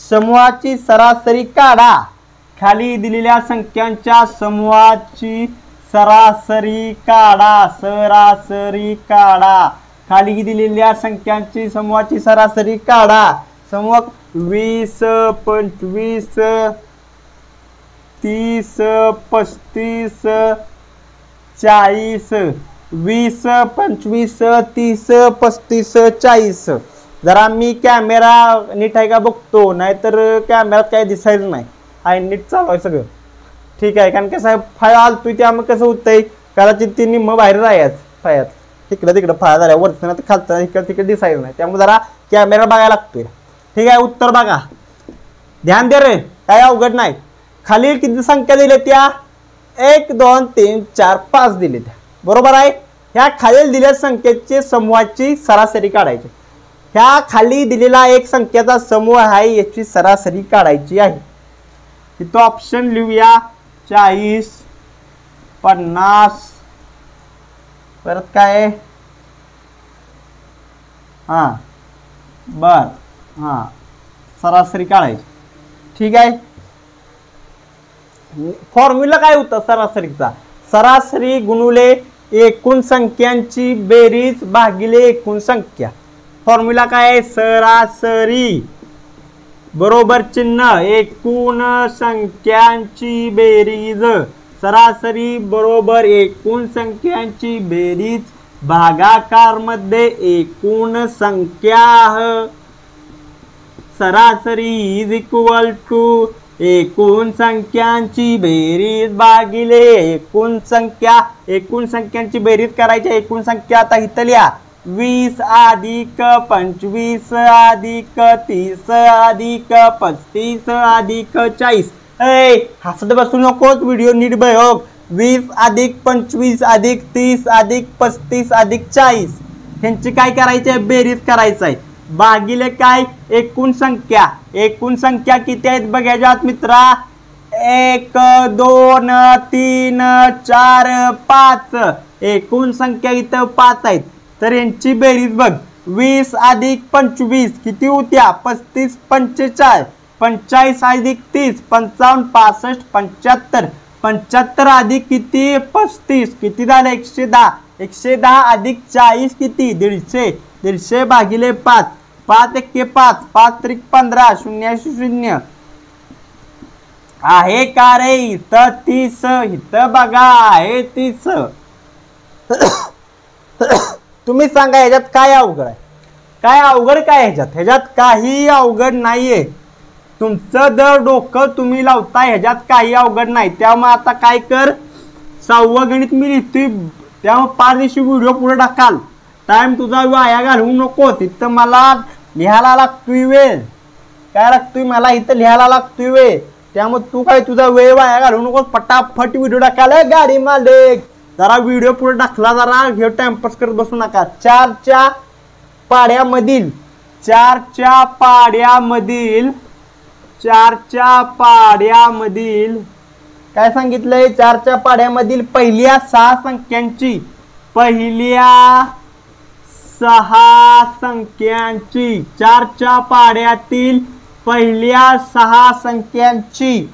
समूहाची सरासरी काढा. खाली दिलेल्या संख्यांच्या समूहाची सरासरी काढा. खाली दिलेल्या संख्यांची समूहाची सरासरी काढा. समूह 20 25 30 35 40 20 25 30 35 40. जरा मी कॅमेरा नीट आहे का बघतो नाहीतर कॅमेऱ्यात काय दिसायचं नाही. आहे नीट चालू आहे सगळं ठीक आहे. कारण कसं आहे फाय आलतोय त्यामुळे कसं होतंय कदाचित ती निम्म बाहेर राहायच फायात तिकडं तिकडं फाया झाल्या वरचं तर खालचं इकडं तिकडे दिसायचं नाही. त्यामुळे जरा कॅमेरा बघायला लागतोय. ठीक आहे उत्तर बघा ध्यान दे रे काय अवघड नाही. खालील किती संख्या दिल्या त्या 1 2 3 4 5 दिले त्या बरोबर आहे. ह्या खालील दिलेल्या संख्येचे समूहाची सरासरी काढायची. ह्या खाली दिलेला एक संख्येचा समूह आहे याची सरासरी काढायची आहे. इथं ऑप्शन लिहूया 40 50 परत काय बर सरासरी काढायची. ठीक आहे. फॉर्म्युला काय होता सरासरीचा. सरासरी गुणुले एकूण संख्यांची बेरीज भागिले एकूण संख्या. फॉर्म्युला काय आहे सरासरी बरोबर चिन्ह एकूण संख्यांची बेरीज. सरासरी बरोबर एकूण संख्यांची बेरीज भागाकार मध्ये एकूण संख्या. सरासरी इज इक्वल टू एकूण संख्यांची बेरीज भागिले एकूण संख्या. एकूण संख्यांची बेरीज करायची. एकूण संख्या आता इथं लिहा 20 अधिक 25 अधिक 30 अधिक 35 अधिक 40. हसत बसू नकोस, व्हिडिओ नीट बघ. 20 अधिक 25 अधिक 30 अधिक 35 अधिक 40 ह्यांची काय करायची आहे, बेरीज करायचं आहे. भागिले काय, एकूण संख्या. एकूण संख्या किती आहेत बघायच्यात मित्रा. 1 2 3 4 5. एकूण संख्या इथं 5 आहेत. तर यांची बेरीज बघ. 20 अधिक 25 किती होत्या, 35 45. 45 अधिक 30 55 65 75. 75 अधिक किती 35 किती झालं 110. 110 अधिक 40 किती 150. 150 भागिले 5. 5 एक्के 5. 5 त्रिक 15. 0 0 आहे का रे. इथं 30. इथं बघा आहे 30. तुम्ही सांगा ह्याच्यात काय अवघड आहे, काय अवघड काय ह्याच्यात काही अवघड नाहीये. तुमचं जर डोकं तुम्ही लावताय ह्याच्यात काही अवघड नाही. त्यामुळे आता काय कर, 6वं गणित मी लिहितोय, त्यामुळे 5 दिवशी व्हिडिओ पुढे टाकाल. टाइम तुझा वाया घालवू नको. तिथं मला लिहायला लागतोय वेळ, काय लागतोय मला इथं लिहायला लागतोय वेळ. त्यामुळे तू काय तुझा वेळ वाया घालवू नको, फटाफट व्हिडिओ टाकायला. गाडी मालक जरा व्हिडिओ पुढे टाकला, जरा हे टाइमपास करत बसू नका. 4च्या पाड्यामधील 4च्या पाड्यामधील 4च्या पाड्यामधील काय सांगितलंय, 4च्या पाड्यामधील पहिल्या 6 संख्यांची, पहिल्या 6 संख्यांची 4च्या पाड्यातील पहिल्या 6 संख्यांची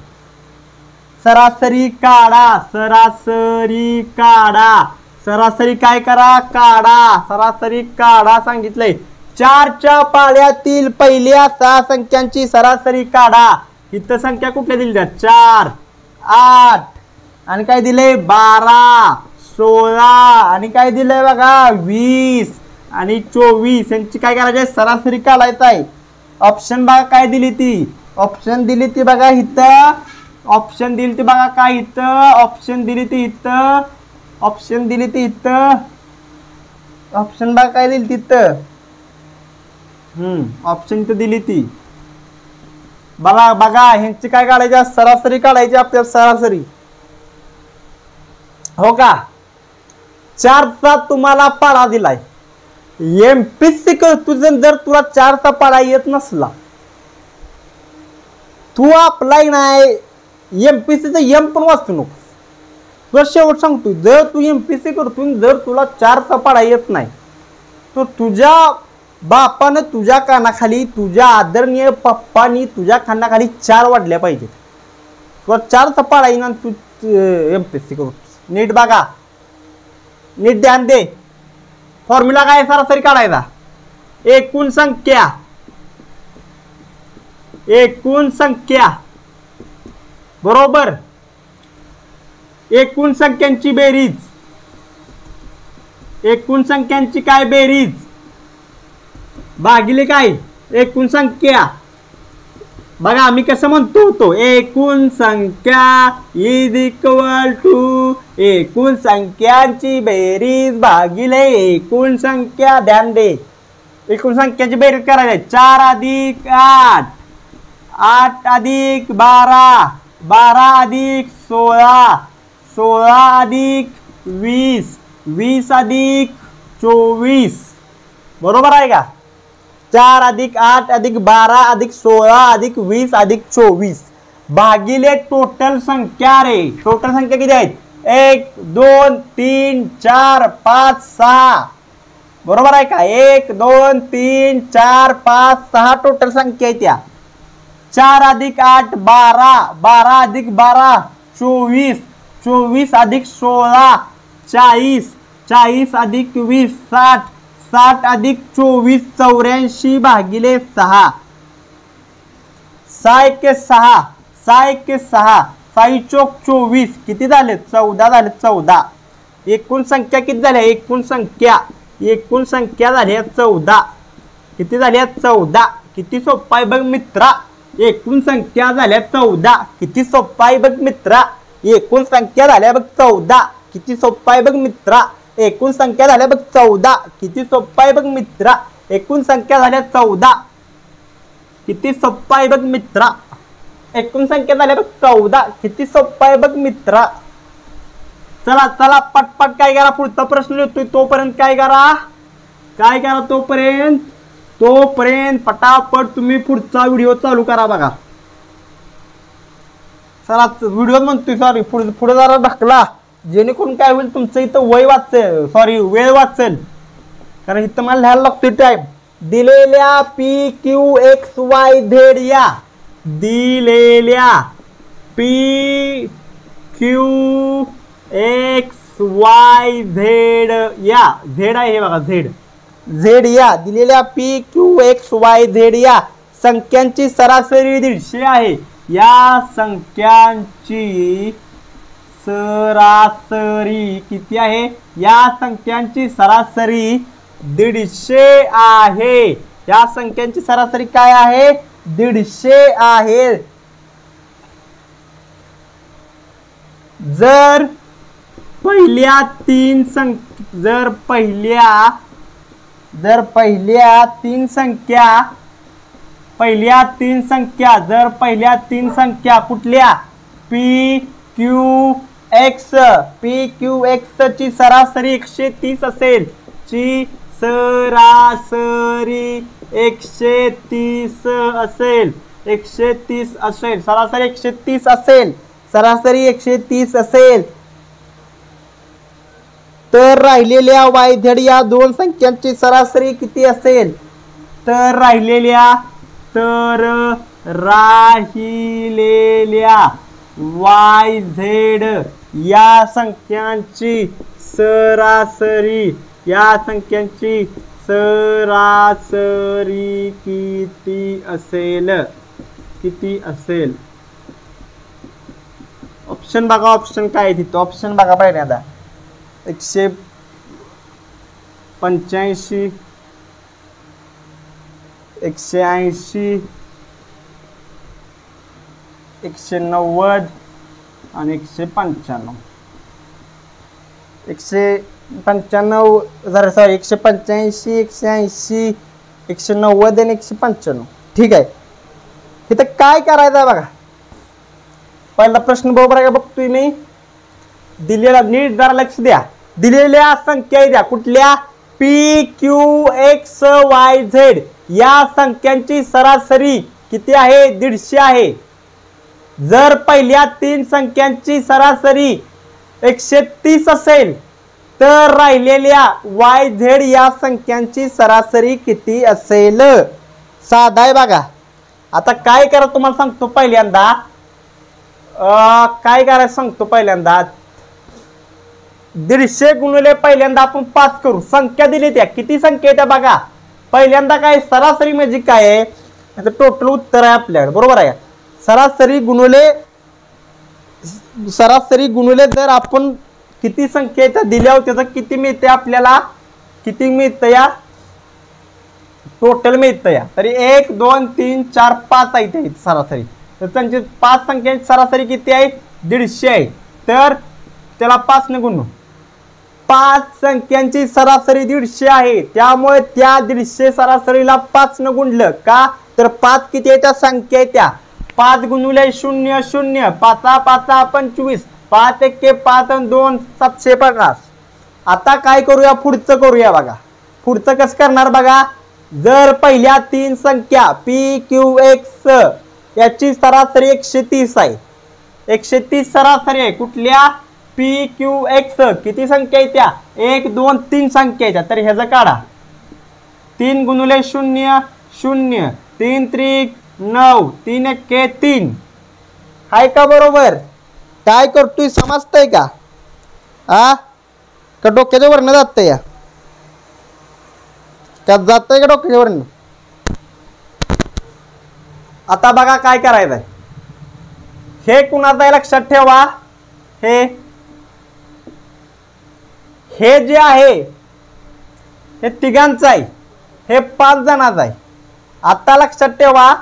सरासरी काढा. सरासरी काढा. सरासरी काय करा, काढा. सरासरी काढा सांगितलंय. 4च्या पाड्यातील पहिल्या 6 संख्यांची सरासरी काढा. इथं संख्या कुठल्या दिल्या, 4 8 आणि काय दिले 12 16 आणि काय दिलंय बघा 20 आणि 24. यांची काय करायची, सरासरी काढायचं आहे. ऑप्शन बघा काय दिली ती, ऑप्शन दिली ती बघा इथं. ऑप्शन दिली ती बघा काय इथं. ऑप्शन दिली ती इथं. ऑप्शन दिली ती इथं. ऑप्शन बघा काय दिली तिथं. ऑप्शन तर दिली ती बघा. बघा ह्यांची काय काढायची, सरासरी काढायची आपल्याला, सरासरी. हो का. 4चा तुम्हाला पाडा दिलाय. एमपीसी तुझं जर तुला 4चा पाडा येत नसला, तू अप्लाय नाही एमपीसीचं एम पण वाचू नको. तुला शेवट सांगतो, जर तू एमपीसी करतो, जर तुला 4चा पाडा येत नाही, तर तुझ्या बापानं तुझ्या कानाखाली, तुझ्या आदरणीय पप्पानी तुझ्या कानाखाली 4 वाढल्या पाहिजेत. तुला 4चा पाडा येईन, तू एमपीसी करतो. नीट बघा, नीट ध्यान दे. फॉर्म्युला काय, सरासरी काढायचा. एकूण संख्या, एकूण संख्या बरोबर एकूण संख्यांची बेरीज. एकूण संख्यांची काय बेरीज भागिले काय एकूण संख्या. बघा आम्ही कसं म्हणतो होतो, एकूण संख्या इज इक्वल टू एकूण संख्यांची बेरीज भागिले एकूण संख्या. ध्यान दे, एकूण संख्यांची बेरीज करायची. 4 अधिक 8 8 अधिक 12 12 अधिक 16 16 अधिक 20 20 अधिक 24 बरोबर आहे का. 4 अधिक 8 अधिक 12 अधिक 16 अधिक 20 अधिक 24 भागिले टोटल संख्या. रे टोटल संख्या किती आहेत, 1 2 3 4 5 6 बरोबर आहे का. 1 2 3 4 5 6 टोटल संख्या आहे त्या. 4 अधिक 8 12 12 अधिक 12 24 24 अधिक 16 40 40 अधिक 20 60 60 अधिक 24 84 भागिले 6 6 1 6 6 1 6 6 चौक 24 किती झाले 14 झाले 14. एकूण संख्या किती झाल्या, एकूण संख्या एकूण संख्या झाल्या 14. किती झाल्या 14. किती सोपा आहे बघ मित्रा. एकूण संख्या झाल्या 14. किती सोपा आहे बघ मित्रा. एकूण संख्या झाल्या बघ 14. किती सोपा आहे बघ मित्रा. एकूण संख्या झाल्या बघ 14. किती सोपा आहे बघ मित्रा. एकूण संख्या झाल्या 14. किती सोपा आहे बघ मित्रा. एकूण संख्या झाल्या बघ 14. किती सोपं आहे बघ मित्रा. चला चला पटपट काय करा, पुढचा प्रश्न लिहितोय तोपर्यंत काय करा तोपर्यंत पटापट तुम्ही पुढचा व्हिडिओ चालू करा बघा. चला व्हिडिओ म्हणतोय सॉरी पुढे जरा ढकला, जेणेकरून काय होईल तुमचं इथं वेळ वाचेल, कारण इथं मला लिहायला लागतोय टाइम. दिलेल्या PQXYZ या दिलेल्या PQXYZ या झेड आहे हे बघा झेड या दिलेल्या PQXYZ या संख्यांची सरासरी 150 आहे. या संख्यांची सरासरी किती आहे? या संख्यांची सरासरी 150 आहे. या संख्यांची सरासरी काय आहे? 150 आहे. जर पहिल्या तीन संख्या कुठल्या? PQX ची सरासरी 130 असेल. ची सरासरी 130 असेल. सरासरी 130 असेल. तर राहिलेल्या YZ या दोन संख्यांची सरासरी किती असेल? तर राहिलेल्या YZ या संख्यांची सरासरी किती असेल? ऑप्शन बघा. ऑप्शन काय आहे तिथं? ऑप्शन बघा पहिल्यांदा. 185 180 190 आणि 195. 185 185 180 190 आणि 195. ठीक आहे. इथं काय करायचं आहे बघा. पहिला प्रश्न बरोबर आहे का बघतोय मी. दिलेला नीट जरा लक्ष द्या. दिलेल्या संख्या द्या कुठल्या? PQXYZ या संख्यांची सरासरी किती आहे? 150 आहे. जर पहिल्या तीन संख्यांची सरासरी 130 असेल तर राहिलेल्या YZ या संख्यांची सरासरी किती असेल? साधा आहे बघा. आता काय करा तुम्हाला सांगतो पहिल्यांदा. काय करायचं सांगतो पहिल्यांदा. 150 गुणिले पहिल्यांदा आपण 5 करू. संख्या दिली त्या किती संख्या आहे त्या बघा. पहिल्यांदा काय सरासरी म्हणजे काय आहे? आता टोटल उत्तर आहे आपल्याकडे बरोबर आहे. सरासरी गुणिले जर आपण किती संख्या आहे त्या दिल्या त्याचं किती मिळते आपल्याला? किती मिळतं या? टोटल मिळतं या. तरी 1 2 3 4 5 आहे सरासरी. तर त्यांची 5 संख्यांची सरासरी किती आहे? 150 आहे. तर त्याला 5 ने गुणू. 5 संख्यांची सरासरी 150 आहे. त्यामुळे त्या 150 सरासरीला 5 न गुणलं का? तर 5 किती आहे त्या संख्या आहे त्या. 5 गुणिले 0 0 5 5 25 5 1 5 आणि 2 750. आता काय करूया? पुढचं करूया बघा. पुढचं कसं करणार बघा. जर पहिल्या तीन संख्या PQX याची सरासरी 130 आहे. 130 सरासरी आहे कुठल्या? PQX किती संख्या आहे त्या? 1 2 3 संख्या आहेत. तर ह्याचं काढा. 3 गुणिले 0 0 3 3 9 3 1 3 आहे का बरोबर? काय करतोय समजतंय का? का डोक्याच्या वरनं जातंय या? का जातंय का डोक्याच्या वरनं? आता बघा काय करायचंय. हे कुणाचं आहे लक्षात ठेवा. हे जे आहे हे तिघांचं आहे. हे 5 जणांचं आहे. आता लक्षात ठेवा.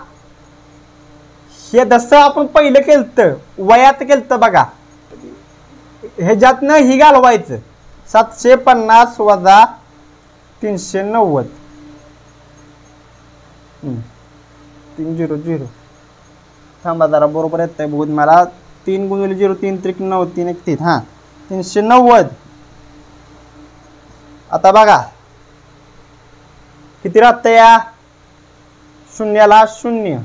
हे जसं आपण पहिलं केलं वयात केलं बघा. ह्याच्यातनं ही घालवायचं. 750 वजा 390 300 थांबा जरा बरोबर येतंय बघून मला. 3 × 0 3 त्रिक 9 3 1 3 हां 390. आता बघा किती राहतं या शून्याला 0.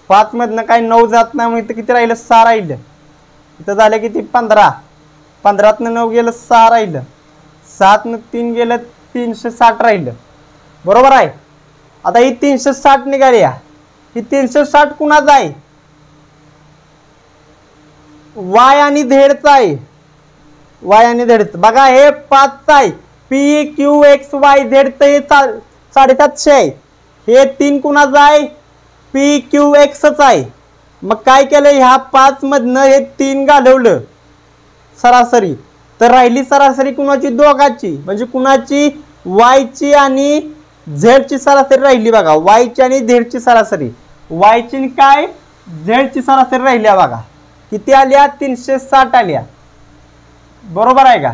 5 मधनं काही 9 जात नाही, मग इथं किती राहिलं 6 राहिलं. इथं झालं किती 15. 15तनं 9 गेलं 6 राहिलं. 7नं 3 गेलं 360 राहिलं. बरोबर आहे. आता ही 360 निघाली. ही 360 कुणाचा आहे? वाय आणि झेडचा आहे. वाय आणि झेडचं बघा हे 5 आहे. पी क्यू एक्स वाय झेडचं हे 750 आहे. हे 3 कुणाचं आहे? पी क्यू एक्सच आहे. मग काय केलं ह्या 5 मधनं हे 3 घालवलं सरासरी, तर राहिली सरासरी कुणाची? दोघाची. म्हणजे कुणाची? वायची आणि झेडची सरासरी राहिली बघा. वायची आणि झेडची सरासरी. वायची काय झेडची सरासरी राहिल्या बघा. किती आल्या? 360 आल्या. बरोबर आहे का?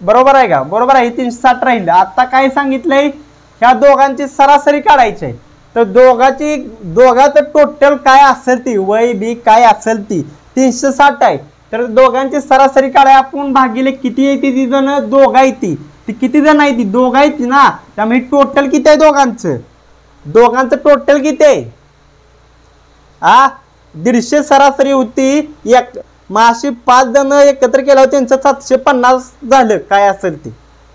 बरोबर आहे का? बरोबर आहे. 360 राहिलं. आता काय सांगितलंय? ह्या दोघांची सरासरी काढायची आहे. तर दोघांचं टोटल काय असेल ती वय बी काय असेल ती 360 आहे. तर दोघांची सरासरी काढाय आपण भागिले किती येते ती जण? दोघा येते. ती किती जण आहे? ती दोघा येते ना. त्यामुळे टोटल किती आहे दोघांचं? दोघांचं टोटल किती आहे? 150 सरासरी होती. एक माशी 5 जण एकत्र केल्यावर त्यांचं 750 झालं काय असेल ते.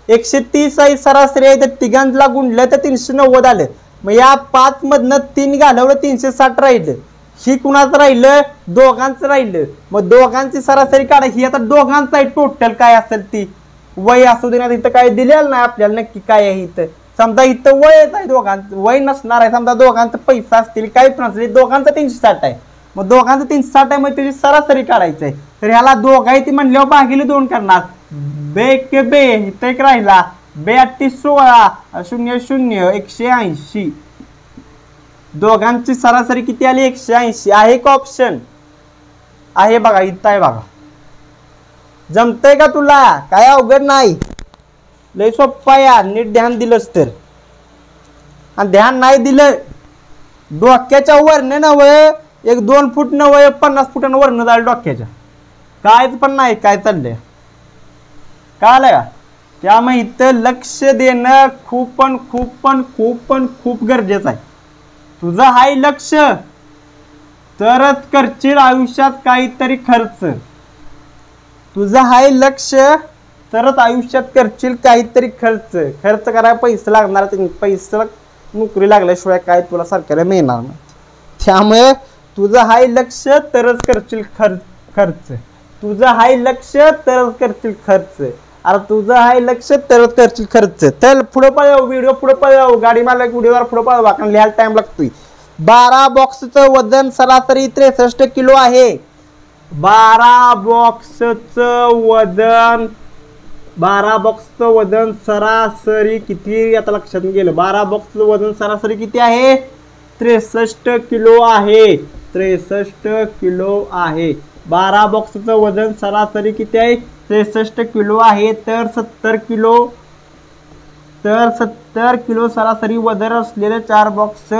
130 आहे सरासरी आहे. तर तिघांना गुणलं तर 390 आलं. मग या 5 मधनं 3 घालवलं 360 राहिलं. ही कुणाचं राहिलं? दोघांचं राहिलं. मग दोघांची सरासरी काढा. ही आता दोघांचं आहे. टोटल काय असेल ती वय असू दे ना. इथं काय दिलेलं नाही आपल्याला नक्की काय आहे इथं. समजा इथं वयच आहे दोघांचं, वय नसणार आहे. समजा दोघांचं पैसा असतील काही पण असतील. दोघांचं 360 आहे. मग दोघांचं 360 आहे. मग त्याची सरासरी काढायची आहे. तर ह्याला दोघा आहे ती म्हणल्यावर भागिले 2 करणार. बे के बे इथं एक राहिला. 82 16 0 0 180. दोघांची सरासरी किती आली? 180. आहे का ऑप्शन? आहे बघा. इथं आहे बघा. जमतंय का तुला? काय अवघड नाही. लय सोप्पा या. नीट ध्यान दिलंस तर. आणि ध्यान नाही दिलं डोक्याच्या वरनं नव्हे 1-2 फूट नव्हे 50 फुटानं वरनं जाईल डोक्याच्या. कायच पण नाही काय चाललंय. कळलं का? त्यामुळे इथं लक्ष देणं खूप गरजेचं आहे. तुझं हाय लक्ष तरच करशील आयुष्यात काहीतरी खर्च. तुझं हाय लक्ष तरच आयुष्यात करशील काहीतरी खर्च. खर्च करायला पैसे लागणार. पैसा नोकरी लागल्याशिवाय काय तुला सरकारला मिळणार नाही. त्यामुळे तुझं हाय लक्ष तरच करशील खर्च. तुझं हाय लक्ष तरच करशील खर्च. अरे तुझं हाय लक्ष तरच करशील खर्च. चल पुढे पळव. व्हिडिओ पुढे पळव. गाडी मारला व्हिडिओवर पुढे पळवा कारण लिहायला टाइम लागतोय. 12 बॉक्सचं वजन सरासरी 63 किलो आहे. 12 बॉक्सचं वजन सरासरी किती? आता लक्षात गेलं. 12 बॉक्सचं वजन सरासरी किती आहे? 63 किलो आहे. 63 किलो आहे. 12 बॉक्सचं वजन सरासरी किती आहे? 63 किलो आहे. तर 70 किलो सरासरी वजन असलेले 4 बॉक्स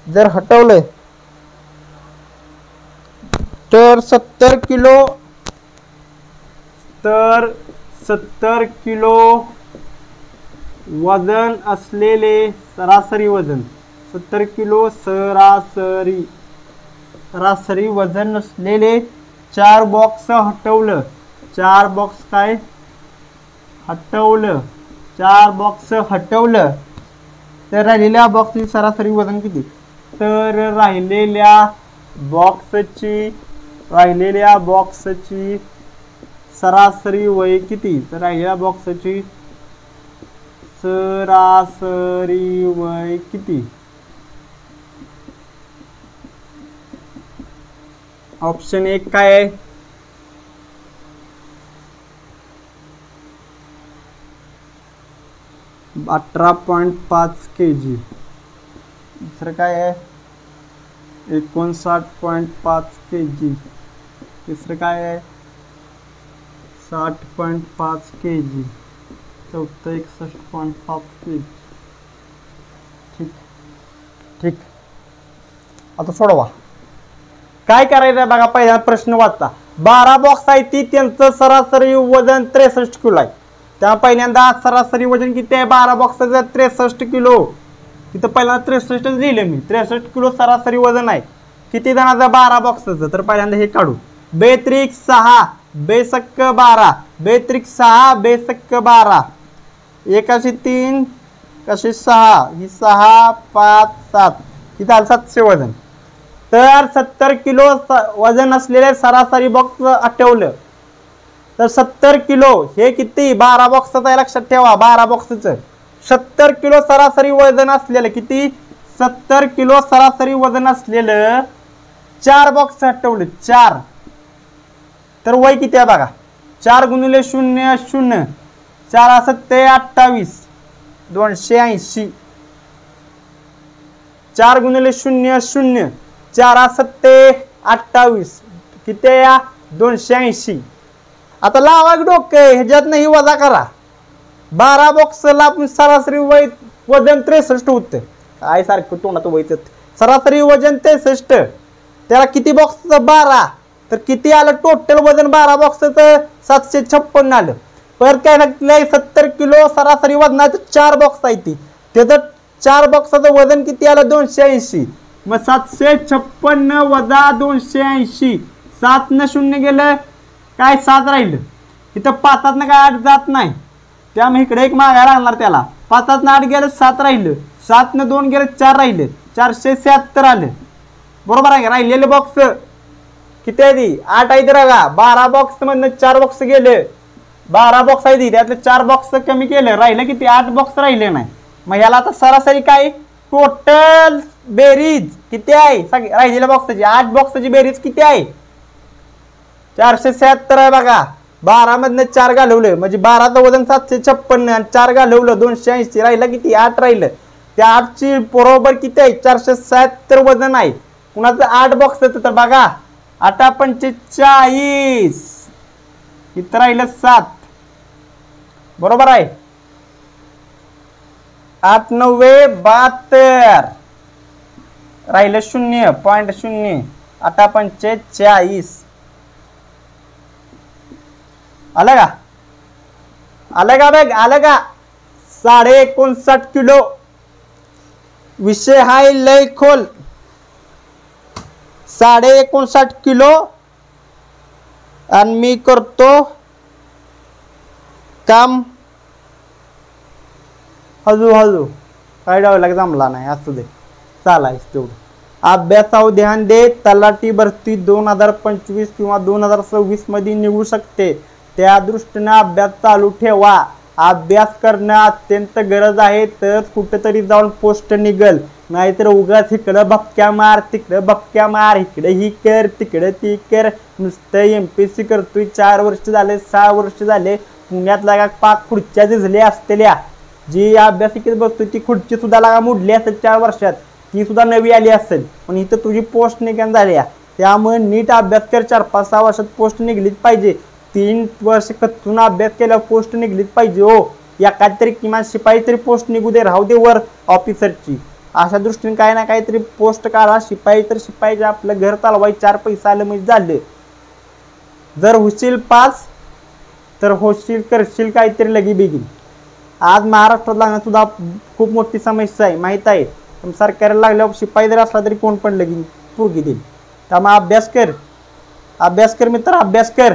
जर हटवले तर 70 किलो वजन असलेले सरासरी वजन 70 किलो सरासरी वजन असलेले 4 बॉक्स हटवलं. 4 बॉक्स काय हटवलं? 4 बॉक्स हटवलं तर राहिलेल्या बॉक्सची सरासरी वजन किती? तर राहिलेल्या बॉक्सची सरासरी वय किती? तर राहिलेल्या बॉक्सची सरासरी वय किती? ऑप्शन 1 काय आहे? 18.5 kg. दुसरं काय आहे? 59.5 kg. तिसरं काय आहे? 60.5 kg. चौथं 61.5 kg. ठीक. आता सोडवा. काय करायचं बघा, पहिला प्रश्न वाचता. 12 बॉक्स आहे ती, त्यांचं सरासरी वजन 63 किलो आहे. त्या पहिल्यांदा सरासरी वजन किती आहे 12 बॉक्सचं? 63 किलो. तिथं पहिल्यांदा 63 लिहिलं मी. 63 किलो सरासरी वजन आहे. किती जणांचं? 12 बॉक्सचं. तर पहिल्यांदा हे काढू. बेत्रिक 6 बेसक्क 12 बेत्रिक 6 बेसक्क 12 एकाशी 3 कशी 6 ही 6 5 7 इथं आलं 700 वजन. तर 70 किलो वजन असलेले सरासरी बॉक्स आठवलं तर 70 किलो हे किती? 12 बॉक्सचं आहे, लक्षात ठेवा. 12 बॉक्सचं 70 किलो सरासरी वजन असलेलं किती? 70 किलो सरासरी वजन असलेलं 4 बॉक्स आठवलं. 4 तर वय किती आहे बघा. 4 गुणिले 0 0 4 7 28 280. 4 गुणिले 0 0 4 7 28 किती या? 280. आता लावा डोकं, ह्याच्यात नाही वजा करा. 12 बॉक्सला आपण सरासरी वजन 63 होतं. काय सारखं तोंडात वयच. सरासरी वजन 63, त्याला किती बॉक्सचं? 12. तर किती आलं टोटल वजन 12 बॉक्सचं? 756 आलं. परत काय लागलंय? 70 किलो सरासरी वजनाचं 4 बॉक्स आहे ती, त्याचं 4 बॉक्सचं वजन किती आलं? 280. मग 756 वजा 280, 7 न 0 गेलं काय? 7 राहिलं. इथं 5 न काय 8 जात नाही, त्यामुळे इकडे एक मागा लागणार त्याला. 5 न 8 गेलं 7 राहिलं, 7 न 2 गेलं 4 राहिलं, 476 आलं. बरोबर आहे का? राहिलेले बॉक्स किती आहे ती? 8 आहे. बघा 12 बॉक्स मधनं 4 बॉक्स गेले. 12 बॉक्स आहे ती, त्यातले 4 बॉक्स कमी केलं, राहिलं किती? 8 बॉक्स राहिले नाही. मग याला आता सरासरी काय? टोटल बेरीज किती आहे राहिलेल्या बॉक्सची? 8 बॉक्सची बेरीज किती आहे? 476 आहे बघा. 12 मधनं 4 घालवलं म्हणजे 12चं वजन 756 आणि 4 घालवलं 280, राहिलं किती? 8 राहिलं. त्या 8ची बरोबर किती आहे? 476 वजन आहे. कुणाचं 8 बॉक्सचं? तर बघा 8 पंचे 40, इथं राहिलं 7. बरोबर आहे. 8 9 72 राहिलं 0.0. 8 पंचे 40 आलं का? आलं का बघ? आलं का? 59.5 किलो. विषय हाय लय खोल. 59.5 किलो आणि मी करतो काम हळू काय डावला जमला नाही, असू दे चालायच तेवढं. अभ्यासावर ध्यान दे. तलाठी भरती 2025 किंवा 2026 मध्ये निघू शकते, त्या दृष्टीने अभ्यास चालू ठेवा. अभ्यास करणं अत्यंत गरज आहे, तर कुठेतरी जाऊन पोस्ट निघल. नाहीतर उगाच इकडं भपक्या मार तिकडं भपक्या मार, इकडे ही कर तिकडे ती कर, नुसतं MPSC करतोय. 4 वर्ष झाले 6 वर्ष झाले पुण्यात लागा पाक खुर्च्या दिसल्या असलेल्या. जी अभ्यासिकेत बसतोय ती खुर्ची सुद्धा लागा मुडली असेल 4 वर्षात, ती सुद्धा नवी आली असेल. पण इथं तुझी पोस्ट निघून झाल्या, त्यामुळे नीट अभ्यास कर. 4-5-6 वर्षात पोस्ट निघलीच पाहिजे. 3 वर्ष कच्चून अभ्यास केल्यावर पोस्ट निघलीच पाहिजे हो. एखाद तरी किमान शिपाई तरी पोस्ट निघू दे, राहू दे वर ऑफिसरची. अशा दृष्टीने काय ना काहीतरी पोस्ट काढा. शिपाई तर शिपाईचे आपलं घर चालवाय, 4 पैसे आलं म्हणजे झाले. जर होशील पास तर होशील करशील काहीतरी लगी बेगीन. आज महाराष्ट्रात लागणं सुद्धा खूप मोठी समस्या आहे, माहीत आहे. पण सरकारला लागल्यावर शिपाई जर असला तरी कोण पण लगीन पोरगी देईल. त्यामुळे अभ्यास कर मित्र, अभ्यास कर.